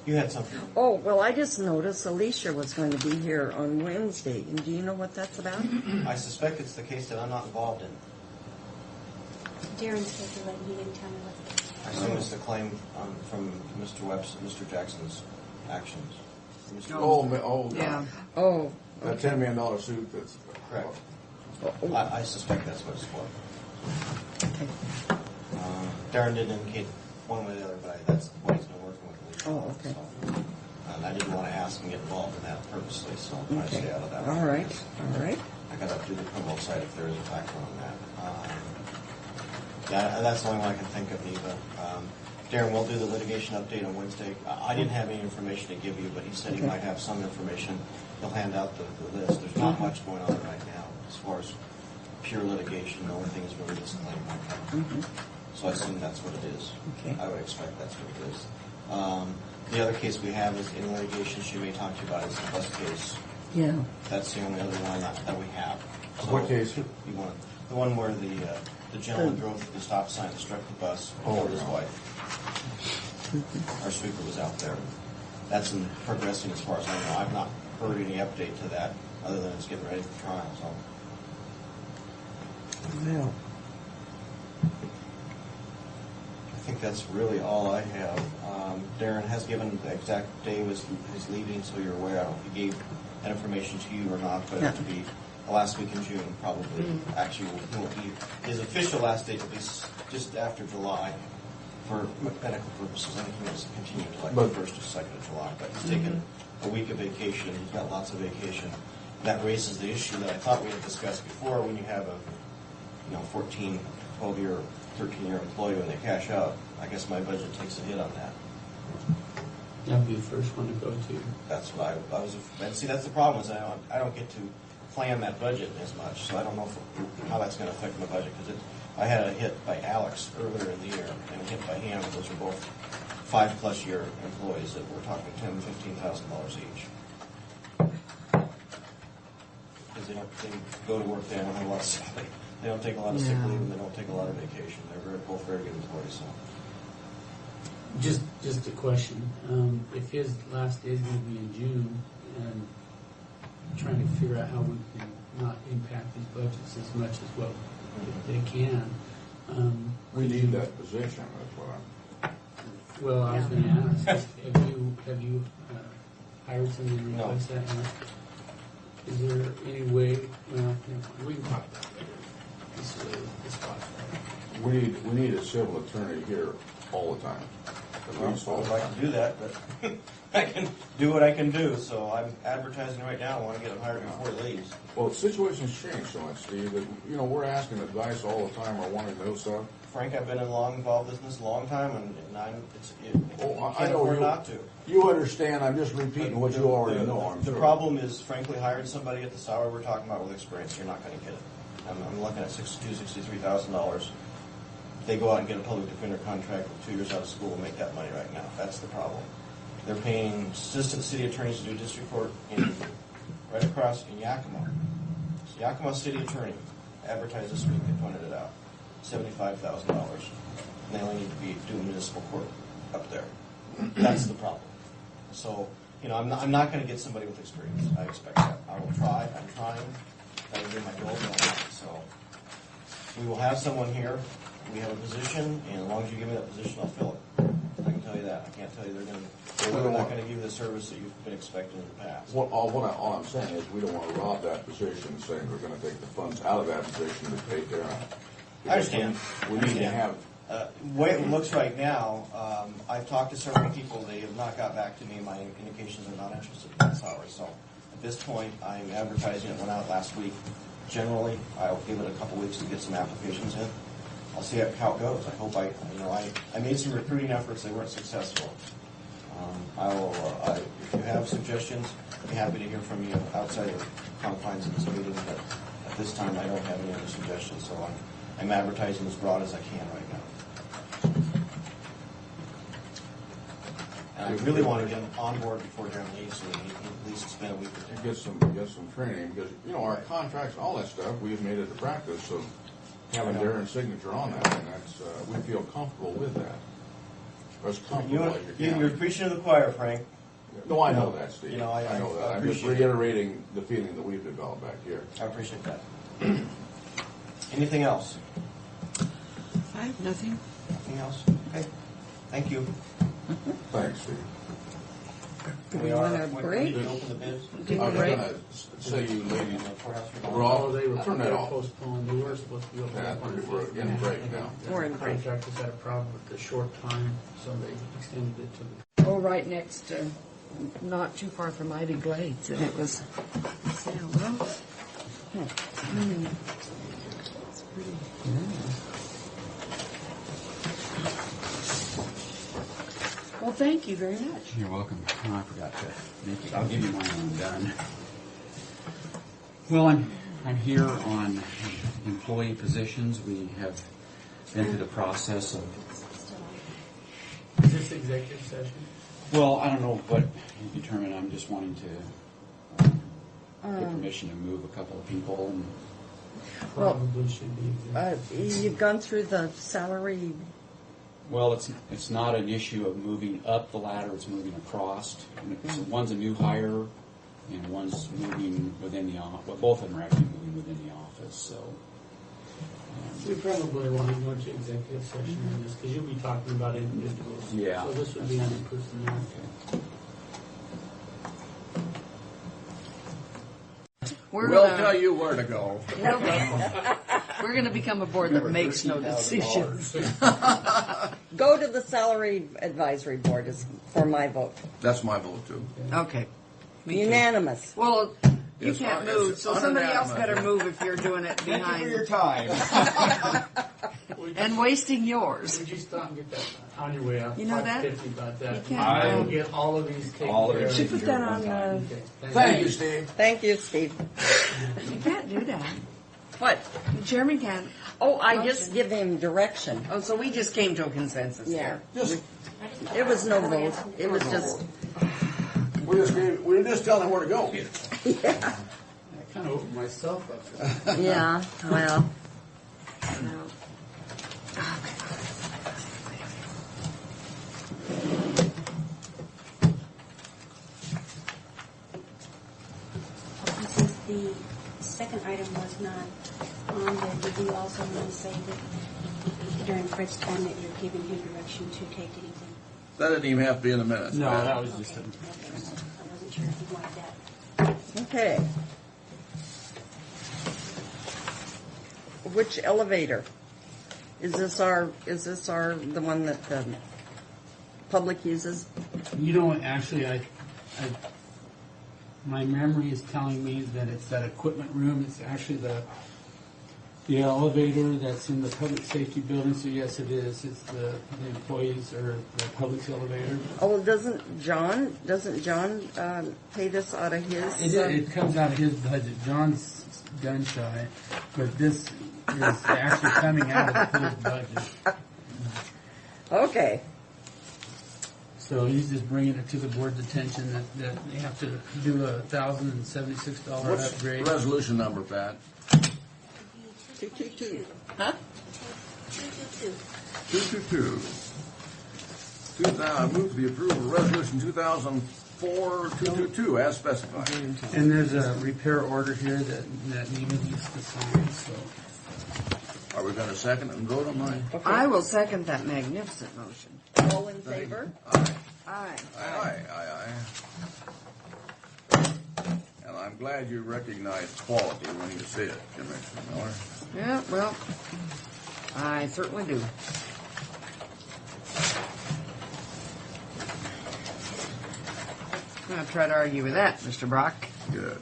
You had something. Oh, well, I just noticed Alicia was going to be here on Wednesday. And do you know what that's about? I suspect it's the case that I'm not involved in. Darren said that he didn't tell me what. I assume it's the claim from Mr. Webster, Mr. Jackson's actions. Yeah. Oh. That $10 million suit that's... Correct. I suspect that's what it's for. Okay. Darren didn't indicate one way or the other, but that's why he's been working with Alicia. Oh, okay. So, and I didn't want to ask and get involved in that purposely, so I'm trying to stay out of that. All right. All right. I got to do the criminal side if there is a factor on that. Yeah, that's the only one I can think of, Eva. Darren will do the litigation update on Wednesday. I didn't have any information to give you, but he said he might have some information. He'll hand out the list. There's not much going on right now as far as pure litigation. The only thing is really this claim. So I assume that's what it is. Okay. I would expect that's what it is. The other case we have is in litigation she may talk to you about is the bus case. Yeah. That's the only other one that we have. So what case? You want the one where the gentleman drove through the stop sign and struck the bus and killed his wife. Our sweeper was out there. That's in progressing as far as I know. I've not heard any update to that other than it's getting ready for trial. So. Well. I think that's really all I have. Darren has given the exact day he's leaving, so you're aware. I don't know if he gave that information to you or not, but it will be the last week in June, probably. Actually, he won't be. His official last date will be just after July for medical purposes. I think he wants to continue to like the 1st or 2nd of July, but he's taken a week of vacation. He's got lots of vacation. That raises the issue that I thought we had discussed before when you have a 14, 12-year, 13-year employee when they cash out. I guess my budget takes a hit on that. That'd be the first one to go to. That's what I was. And see, that's the problem is I don't get to plan that budget as much, so I don't know how that's going to affect my budget because I had a hit by Alex earlier in the year and a hit by him. Those are both 5+ year employees that we're talking $10,000-$15,000 each. Because they go to work, they don't have a lot of sick leave. They don't take a lot of sick leave and they don't take a lot of vacation. They're both very good employees. So. Just a question. If his last day is going to be in June, and trying to figure out how we can not impact these budgets as much as what they can. We need that position, that's what I'm. Well, I was going to ask, have you hired somebody to replace that? Is there any way, well, we can talk about it later. This podcast. We need a civil attorney here all the time. At least all I'd the like time. to do that, but I can do what I can do. So I'm advertising right now. I want to get him hired before he leaves. Well, situations change so much, Steve, that, we're asking advice all the time or wanting to know stuff. Frank, I've been involved in this a long time, and I know afford you, not to. You understand, I'm just repeating what you already know, I'm The sure. problem is, frankly, hiring somebody at the salary we're talking about with experience, you're not going to get it. I'm looking at $63,000. They go out and get a public defender contract with 2 years out of school and make that money right now. That's the problem. They're paying assistant city attorneys to do district court right across in Yakima. So Yakima city attorney advertised this week. They pointed it out. $75,000. And they only need to be doing municipal court up there. That's the problem. So, I'm not going to get somebody with experience. I expect that. I will try. I'm trying. That will be my goal. So, we will have someone here. We have a position, and as long as you give me that position, I'll fill it. I can tell you that. I can't tell you they're not going to give you the service that you've been expecting in the past. All I'm saying is we don't want to rob that position, saying we're going to take the funds out of that position to take care of it. I understand. We need to have. The way it looks right now, I've talked to several people. They have not got back to me. My indications are not interested in that salary. So at this point, I'm advertising. It went out last week. Generally, I'll give it a couple weeks to get some applications in. I'll see how it goes. I hope I made some recruiting efforts. They weren't successful. If you have suggestions, I'd be happy to hear from you outside the confines of this meeting. But at this time, I don't have any other suggestions. So I'm advertising as broad as I can right now. And I really want to get him on board before Darren leaves, so he can at least spend a week or two. Get some training, because, our contracts, all that stuff, we've made it a practice of having Darren's signature on that, and that's, we feel comfortable with that. Or as comfortable as you can. You're preaching to the choir, Frank. No, I know that, Steve. I know that. I'm just appreciate reiterating the feeling that we've developed back here. I appreciate that. Anything else? I have nothing. Anything else? Okay. Thank you. Thanks, Steve. Do we want a break? Did we open the bids? Do I a was break? going to say, you ladies, We're all, they were turn that off. postponed. They were supposed to be open. Yeah, we're in break now. We're in break. Contractors had a problem with the short time, so they extended it to the. Oh, right next, not too far from Ivy Glades, and it was. Yeah, well. It's pretty. Well, thank you very much. You're welcome. Oh, I forgot to make it. I'll give you mine when I'm done. Well, I'm here on employee positions. We have been through the process of. Is this executive session? Well, I don't know what you determine. I'm just wanting to get permission to move a couple of people. And Probably should be. You've gone through the salary. well, it's not an issue of moving up the ladder. It's moving across. And one's a new hire, and one's moving within the office. Well, both of them are actually moving within the office. So. We probably want to go into executive session on this, because you'll be talking about individuals. Yeah. So this would be under personnel. Okay. We'll tell you where to go. We're going to become a board that makes no decisions. Go to the salary advisory board is for my vote. That's my vote, too. Okay. Me too. Unanimous. Well, you Yes, can't yes, move, it's so somebody else unanimous. better move if you're doing it Thank you for your behind. time. And wasting yours. Would you stop and get that on your way out? You know that? 550 about that. You can't I will go. get all of these taken All of care it. of. Should put that on, Okay, Thank you, Steve. Thank you, Steve. You can't do that. What? The chairman can't. Oh, I just give him direction. Oh, so we just came to a consensus Yeah. here. It was no vote. It was just, We were just telling him where to go. yeah. I kind of opened myself up. Yeah, well. The second item was not on there. Did you also want to say that during Fred's time that you're giving him direction to take anything? That didn't even have to be in the minutes. No, Pat. that was just I wasn't sure if you wanted that. Okay. Which elevator? Is this the one that the public uses? You know what, actually, my memory is telling me that it's that equipment room. It's actually the elevator that's in the public safety building, so yes, it is. It's the employees or the public's elevator. Oh, doesn't John pay this out of his? It comes out of his budget. John's gun shy, but this is actually coming out of his budget. Okay. So he's just bringing it to the board's attention that they have to do a $1,076 What's upgrade. the resolution number, Pat? 222. Huh? 222. 222. I move to the approval of resolution 2004-222 as specified. And there's a repair order here that Neva needs to sign, so. Are we going to second and vote on mine? Okay. I will second that magnificent motion. All in favor? Aye. Aye. Aye, aye, aye. And I'm glad you recognize quality when you see it, Commissioner Miller. Yeah, well, I certainly do. I'm going to try to argue with that, Mr. Brock. Good.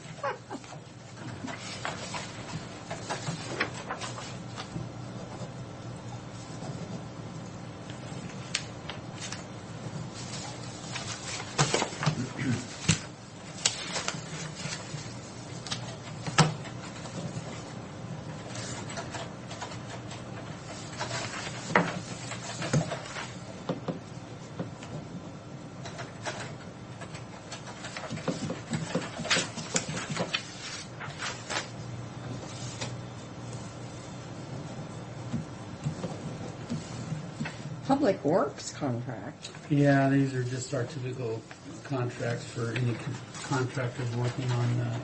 Public Works contract. Yeah, these are just our typical contracts for any contractors working on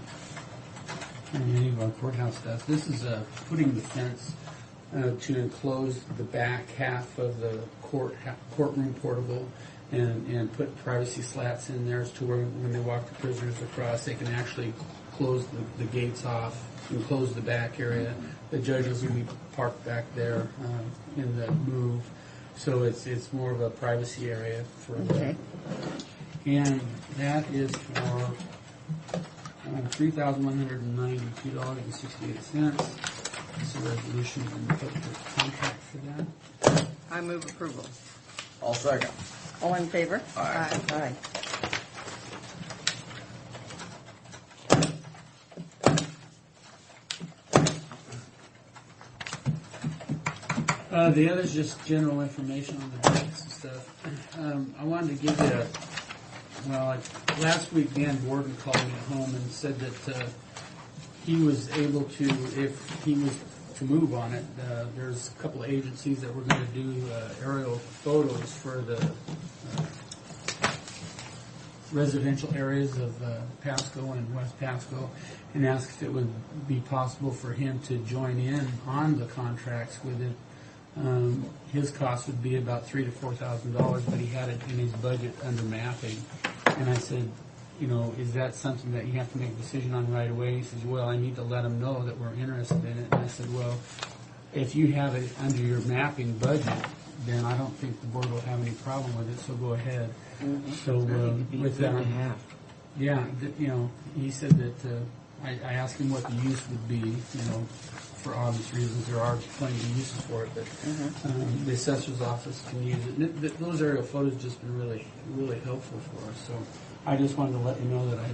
any of our courthouse stuff. This is putting the fence to enclose the back half of the courtroom portable and put privacy slats in there to where when they walk the prisoners across, they can actually close the gates off and close the back area. The judges will be parked back there in the move. So it's more of a privacy area for Okay. And that is for $3,192.68. It's a resolution and put the contract for that. I move approval. I'll second. All in favor? Aye. Aye. The other is just general information on the dates and stuff. I wanted to give you last week Dan Borden called me at home and said that he was able to, if he was to move on it, there's a couple of agencies that were going to do aerial photos for the residential areas of Pasco and West Pasco, and asked if it would be possible for him to join in on the contracts with it. His cost would be about $3,000 to $4,000, but he had it in his budget under mapping. And I said, is that something that you have to make a decision on right away? He says, well, I need to let him know that we're interested in it. And I said, well, if you have it under your mapping budget, then I don't think the board will have any problem with it, so go ahead. Mm-hmm. So with that, he said that I asked him what the use would be, for obvious reasons. There are plenty of uses for it, but the assessor's office can use it. Those aerial photos have just been really, really helpful for us. So I just wanted to let you know that I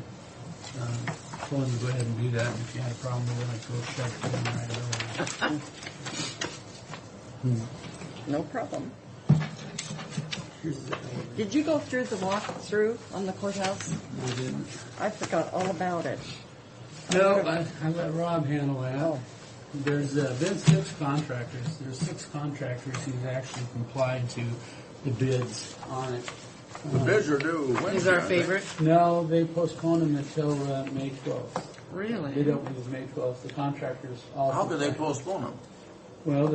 told him to go ahead and do that. And if you had a problem with it, I'd go shove it in right away. No problem. Did you go through the walkthrough on the courthouse? I didn't. I forgot all about it. No, I let Rob handle that. Oh. There's been 6 contractors. There's 6 contractors who've actually complied to the bids on it. The bids are due Wednesday. He's our favorite. No, they postponed them until May 12th. Really? Bid opening is May 12th. The contractors also. How could they postpone them? Well,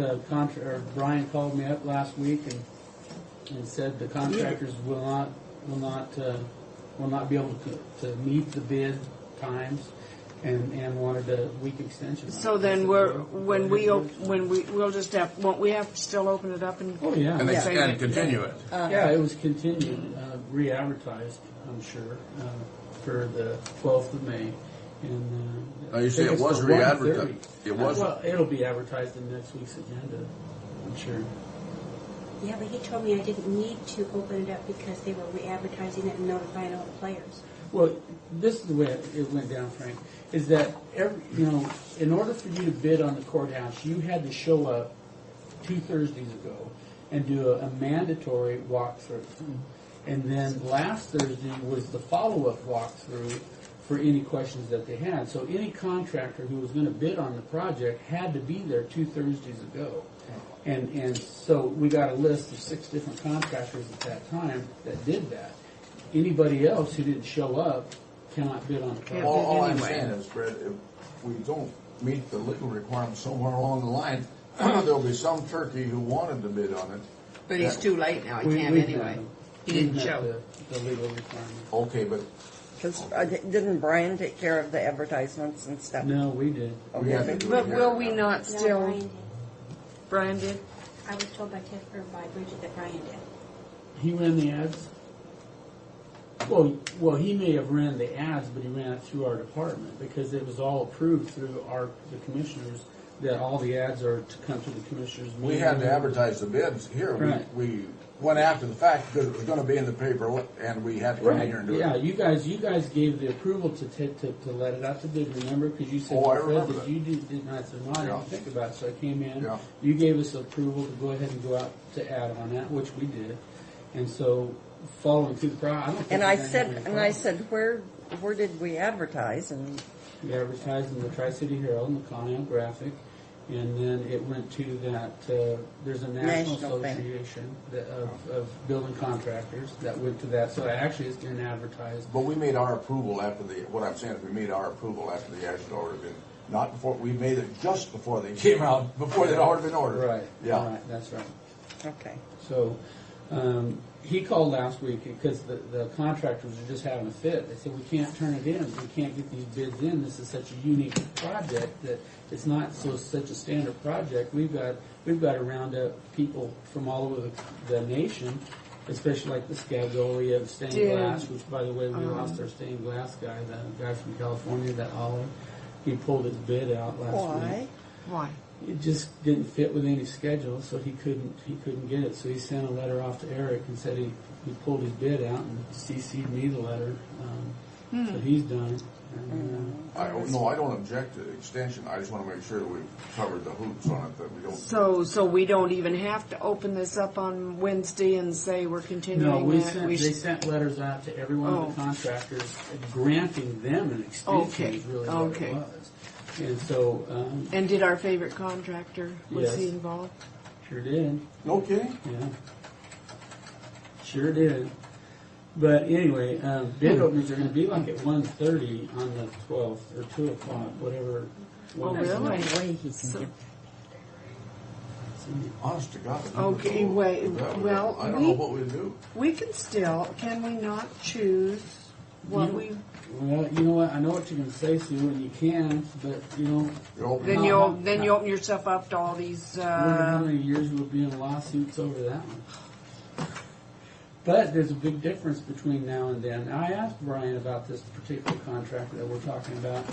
Brian called me up last week and said the contractors will not be able to meet the bid times, and wanted a week extension. So then we'll just have, won't we have to still open it up and? Oh, yeah. And they say can that- continue it. Yeah, it was continued, re-advertised, I'm sure, for the 12th of May. And Now, you say it tickets was for re-advertised. 1:30. It was. Well, it'll be advertised in next week's agenda, I'm sure. Yeah, but he told me I didn't need to open it up because they were re-advertising it and notifying all the players. Well, this is the way it went down, Frank, is that in order for you to bid on the courthouse, you had to show up 2 Thursdays ago and do a mandatory walkthrough. And then last Thursday was the follow-up walkthrough for any questions that they had. So any contractor who was going to bid on the project had to be there 2 Thursdays ago. And so we got a list of 6 different contractors at that time that did that. Anybody else who didn't show up cannot bid on the project. All I'm saying is, Fred, if we don't meet the legal requirements somewhere along the line, there'll be some turkey who wanted to bid on it. But he's too late now, he can't anyway. He didn't show. The legal requirements. Okay, but Because didn't Brian take care of the advertisements and stuff? No, we did. we have to do But it here. will we not No, still, Brian Brian did. did? I was told by Tiff or by Bridget that Brian did. He ran the ads? Well, he may have ran the ads, but he ran it through our department because it was all approved through the commissioners that all the ads are to come to the commissioners. We had to advertise the bids here. Right. We went after the fact because it was going to be in the paper, and we had to come in here and do Yeah, it. you guys gave the approval to let it out to bid. Remember, because you said, Oh, I Fred, remember that that. you did not. I said, no, I Yeah. didn't think about it. So I came in. Yeah. You gave us approval to go ahead and go out to ad on that, which we did. And so, following through the process, I don't think. And we're I gonna have said, any and I problem. said, where did we advertise? And We advertised in the Tri-City Herald and the Conneaut Graphic, and then it went to that, there's a national National thing. association of building contractors that went to that, so actually it's been advertised. But we made our approval after what I'm saying is we made our approval after the ads had already been, not before, we made it just before they came out, before they'd already been ordered. Right, Yeah. right, that's right. okay. So, he called last week because the contractors are just having a fit. They said, we can't turn it in. We can't get these bids in. This is such a unique project that it's not such a standard project. We've got to round up people from all over the nation, especially like the Scagolia of stained glass, which, by the way, we lost our stained glass guy, the guy from California, that Ollie. He pulled his bid out last week. Why? It just didn't fit with any schedule, so he couldn't get it. So he sent a letter off to Eric and said he pulled his bid out and CC'd me the letter. So he's done. And, I don't object to the extension. I just want to make sure that we've covered the hoops on it, that we don't. So we don't even have to open this up on Wednesday and say we're continuing no, that? they sent letters out to every one of the contractors granting them an extension is really what it was. And so... and did our favorite contractor, was he Yes. involved? Sure did. No kidding? Yeah. Sure did. But anyway, bid openings are going to be like at 1:30 on the 12th, or 2 o'clock, whatever. Oh, There's no really? way he can get. Honest to God. Okay, wait, well, I don't know what we do. We can still, can we not choose what we... Well, you know what? I know what you're going to say, Sue, and you can, but Then you open yourself up to all these... I wonder how many years we'll be in lawsuits over that one. But there's a big difference between now and then. I asked Brian about this particular contractor that we're talking about.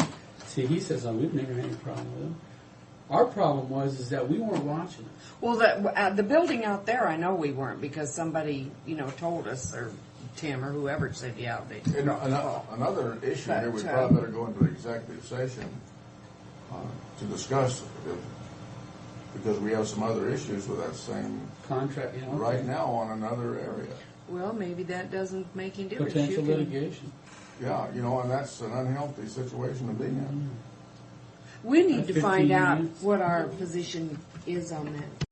See, he says, "Oh, we've never had any problem with him." Our problem was that we weren't watching it. Well, the building out there, I know we weren't, because somebody, told us, or Tim or whoever said, yeah, they... And another issue here, we probably better go into executive session to discuss, because we have some other issues with that same contract right now on another area. Well, maybe that doesn't make any difference. Potential litigation. Yeah, and that's an unhealthy situation to be in. We need to 15 find out minutes. what our position is on that.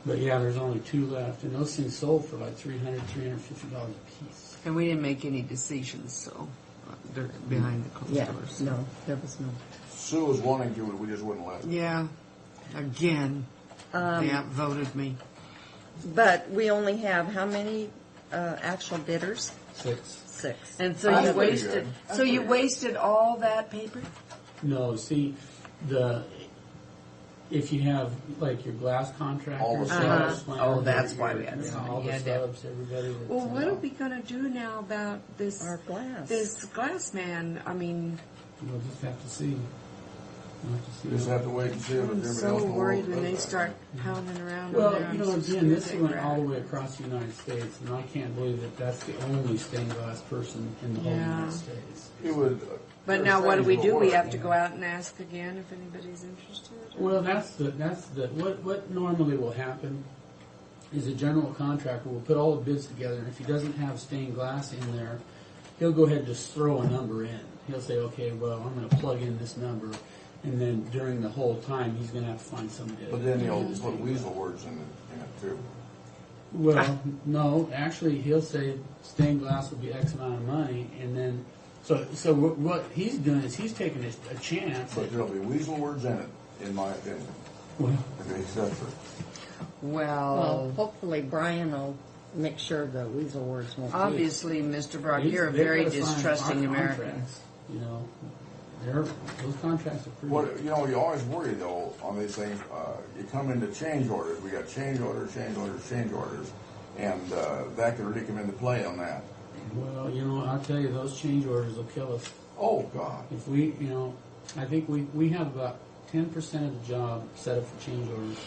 But yeah, there's only 2 left, and those things sold for like $300, $350 a piece. And we didn't make any decisions, so behind the closed Yeah, doors. no, there was no. Sue was wanting to, but we just wouldn't let her. Yeah, again, they outvoted me. But we only have how many actual bidders? 6. 6. And so That's you pretty wasted. good. So you wasted all that paper. No, see, if you have like your glass All contractors, the glass subs. planners, Oh, that's why we had yeah, some. all You the had to- subs, everybody. That's Well, what are involved. we gonna do now about this? Our glass. This glass man. I mean, We'll just have to see. We'll have to see. Just have to wait and see if I'm everybody so else in the worried world when they does that. start pounding around. Well, on there. you know, I'm so again, this scared went they all the grab way it. across the United States, and I can't believe that that's the only stained glass person in the whole Yeah. United States. It would. But now, what do we do? We have to go out and ask again if anybody's interested. Well, that's the what normally will happen is a general contractor will put all the bids together, and if he doesn't have stained glass in there, he'll go ahead and just throw a number in. He'll say, okay, well, I'm going to plug in this number, and then during the whole time, he's going to have to find somebody. But then he'll put weasel words in it too. Well, no, actually, he'll say stained glass will be X amount of money, and then so what he's doing is he's taking a chance. But there'll be weasel words in it, in my opinion. Well, If they accept it. Well, hopefully Brian will make sure the weasel words won't. Obviously, Mr. Brock, He's- you're a they've very gotta sign distrusting our American. contracts, You know, those contracts are pretty. What, you know, you always worry though on these things, you come into change orders, we got change orders, and that could really come into play on that. Well, you know, I'll tell you, those change orders will kill us. Oh, God. If we, you know, I think we have about 10% of the job set up for change orders.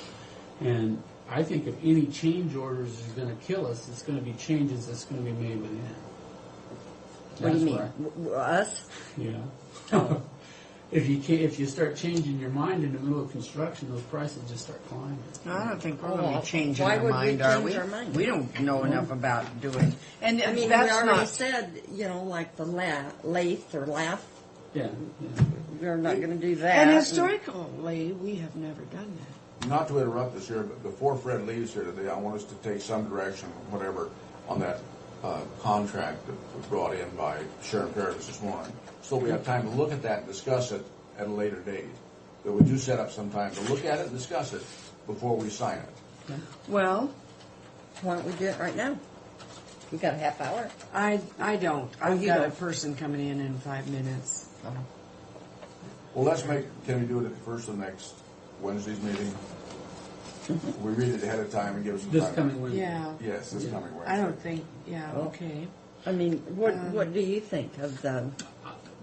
And I think if any change orders is going to kill us, it's going to be changes that's going to be made within. What do you mean? That's Us? Yeah. If you start changing your mind in the middle of construction, those prices just start climbing. I don't think we're going Well, to be changing why our would we mind, are change we? our mind? We don't know enough about doing. And I mean, that's we already not. said, you know, like the lathe or laugh. Yeah. We're not going to do that. And historically, we have never done that. Not to interrupt us here, but before Fred leaves here today, I want us to take some direction, whatever, on that contract that was brought in by Sharon Paradis this morning. So we have time to look at that and discuss it at a later date. But we do set up some time to look at it and discuss it before we sign it. Well, why don't we do it right now? We got a half hour. I don't. I've you got a don't. person coming in 5 minutes. Well, can we do it at the first of next Wednesday's meeting? We read it ahead of time and give us some This time. coming Wednesday. Yeah. Yes, this coming Wednesday. I don't think. Yeah. Okay. I mean, what do you think of the?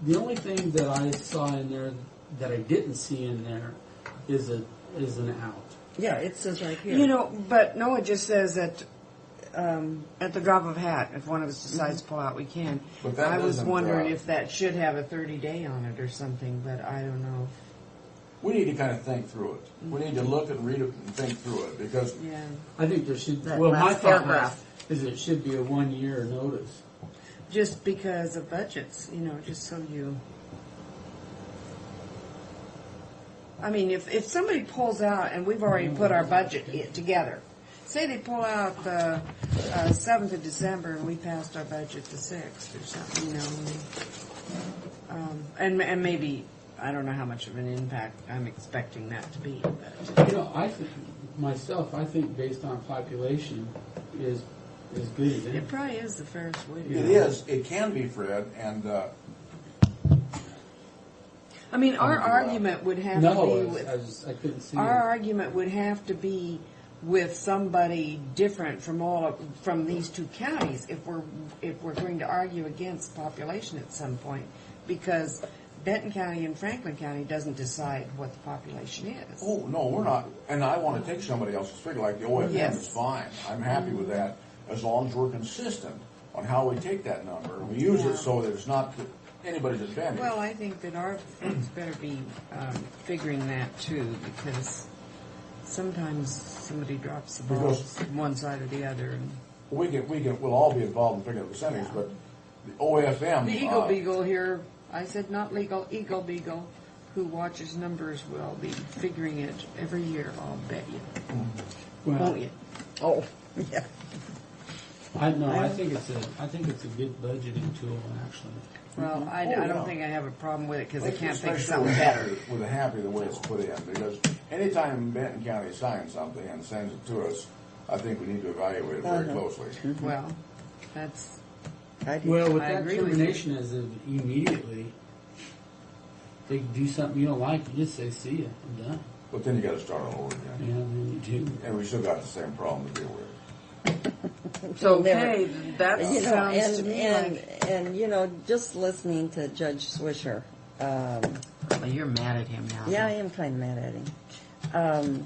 The only thing that I saw in there that I didn't see in there is an out. Yeah, it says right here. You know, but no, it just says that at the drop of a hat, if one of us decides to pull out, we can. But that I was doesn't, wondering if that should have a 30-day on it or something, but I don't know. We need to kind of think through it. We need to look and read it and think through it because Yeah. I think there should. That Well, my last thought paragraph. is it should be a 1 year notice. Just because of budgets, you know, just so you. I mean, if somebody pulls out and we've already put our budget together, say they pull out the 7th of December and we passed our budget the 6th or something, you know, and maybe, I don't know how much of an impact I'm expecting that to be, but. You know, I think based on population is good as any. It probably is the fairest way to it go. is. It can be, Fred, and I mean, our argument would have to be with. I couldn't see Our it. argument would have to be with somebody different from these two counties if we're going to argue against population at some point, because Benton County and Franklin County doesn't decide what the population is. oh no, we're not. And I want to take somebody else's figure, like the OFM Yes. is fine. I'm happy with that as long as we're consistent on how we take that number and we use Yeah. it so that it's not to anybody's advantage. Well, I think that our folks better be figuring that too, because sometimes somebody drops the ball Because- one side or the other. And we'll all be involved in figuring out the percentage, but the OFM. the Eagle Beagle here, I said not legal, Eagle Beagle, who watches numbers will be figuring it every year, I'll bet you. Well, Won't you? Oh, yeah. I think it's a good budgeting tool, actually. Well, I don't think I have a problem with it because I can't think of Especially something with better. We're happy the way it's put in, because anytime Benton County signs something and sends it to us, I think we need to evaluate it very closely. Well, that's. Well, with I that agree with you. termination as of immediately, they do something you don't like, you just say, see ya, I'm done. But then you gotta start all over again. Yeah, then you do. And we still got the same problem to deal with. So, Never- okay, that You know, sounds to me like. and you know, just listening to Judge Swisher. Well, you're mad at him now. Yeah, I am kind of mad at him.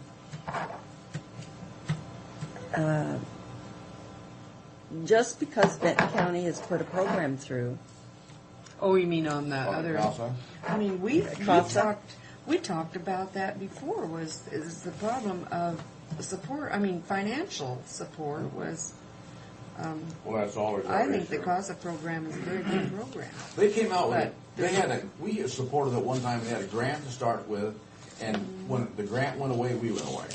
Just because Benton County has put a program through, Oh, you mean on the On the other? CASA? I mean, we CASA? talked about that before. Is the problem of support? I mean, financial support was. Well, that's always our I think the issue. CASA program is a very good program. They came out with it. But They had we supported it one time. They had a grant to start with, and when the grant went away, we went away.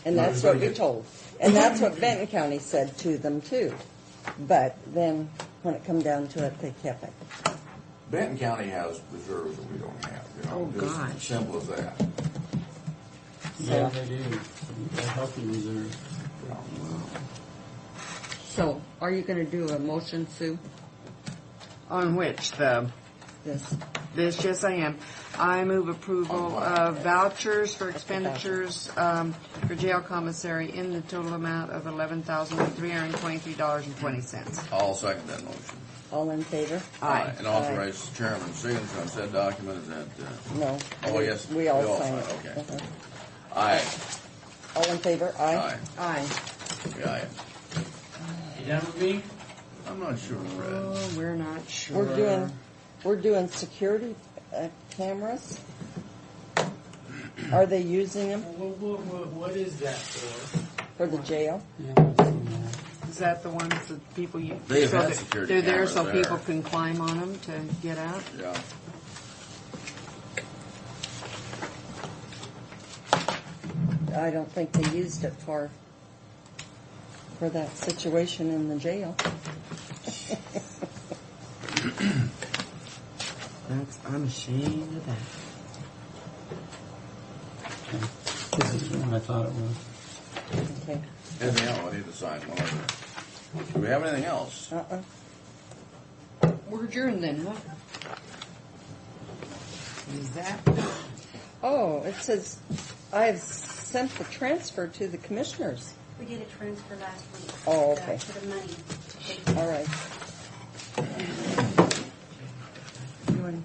and No, that's they're what gonna we told, and that's what Benton County said to them too. But then, when it come down to it, they kept it. Benton County has reserves that we don't have. You know, Oh, just gosh. simple as that. Yeah, they do. A healthy reserve. So, are you going to do a motion, Sue? On which the This. yes, I am. I move approval of vouchers for expenditures for jail commissary in the total amount of $11,323.20. I'll second that motion. All in favor? Aye. And authorize chairman's signature on said document, is that, No. oh, yes. We all sign it. Okay. Uh-huh. Aye. All in favor? Aye. Aye. Aye. Aye. You done with me? I'm not sure, Fred. Oh, we're not sure. We're doing security cameras. Are they using them What is that for? for the jail? Is that the ones that people use? They've had that security they're there cameras so there. people can climb on them to get out? Yeah. I don't think they used it for that situation in the jail. I'm ashamed of that. This is what I thought it was. Okay. Anything else? I need to sign one other. Do we have anything else? We're adjourned then, huh? Is that? Oh, it says I have sent the transfer to the commissioners. We did a transfer last week. Oh, okay. For the money. All right. You want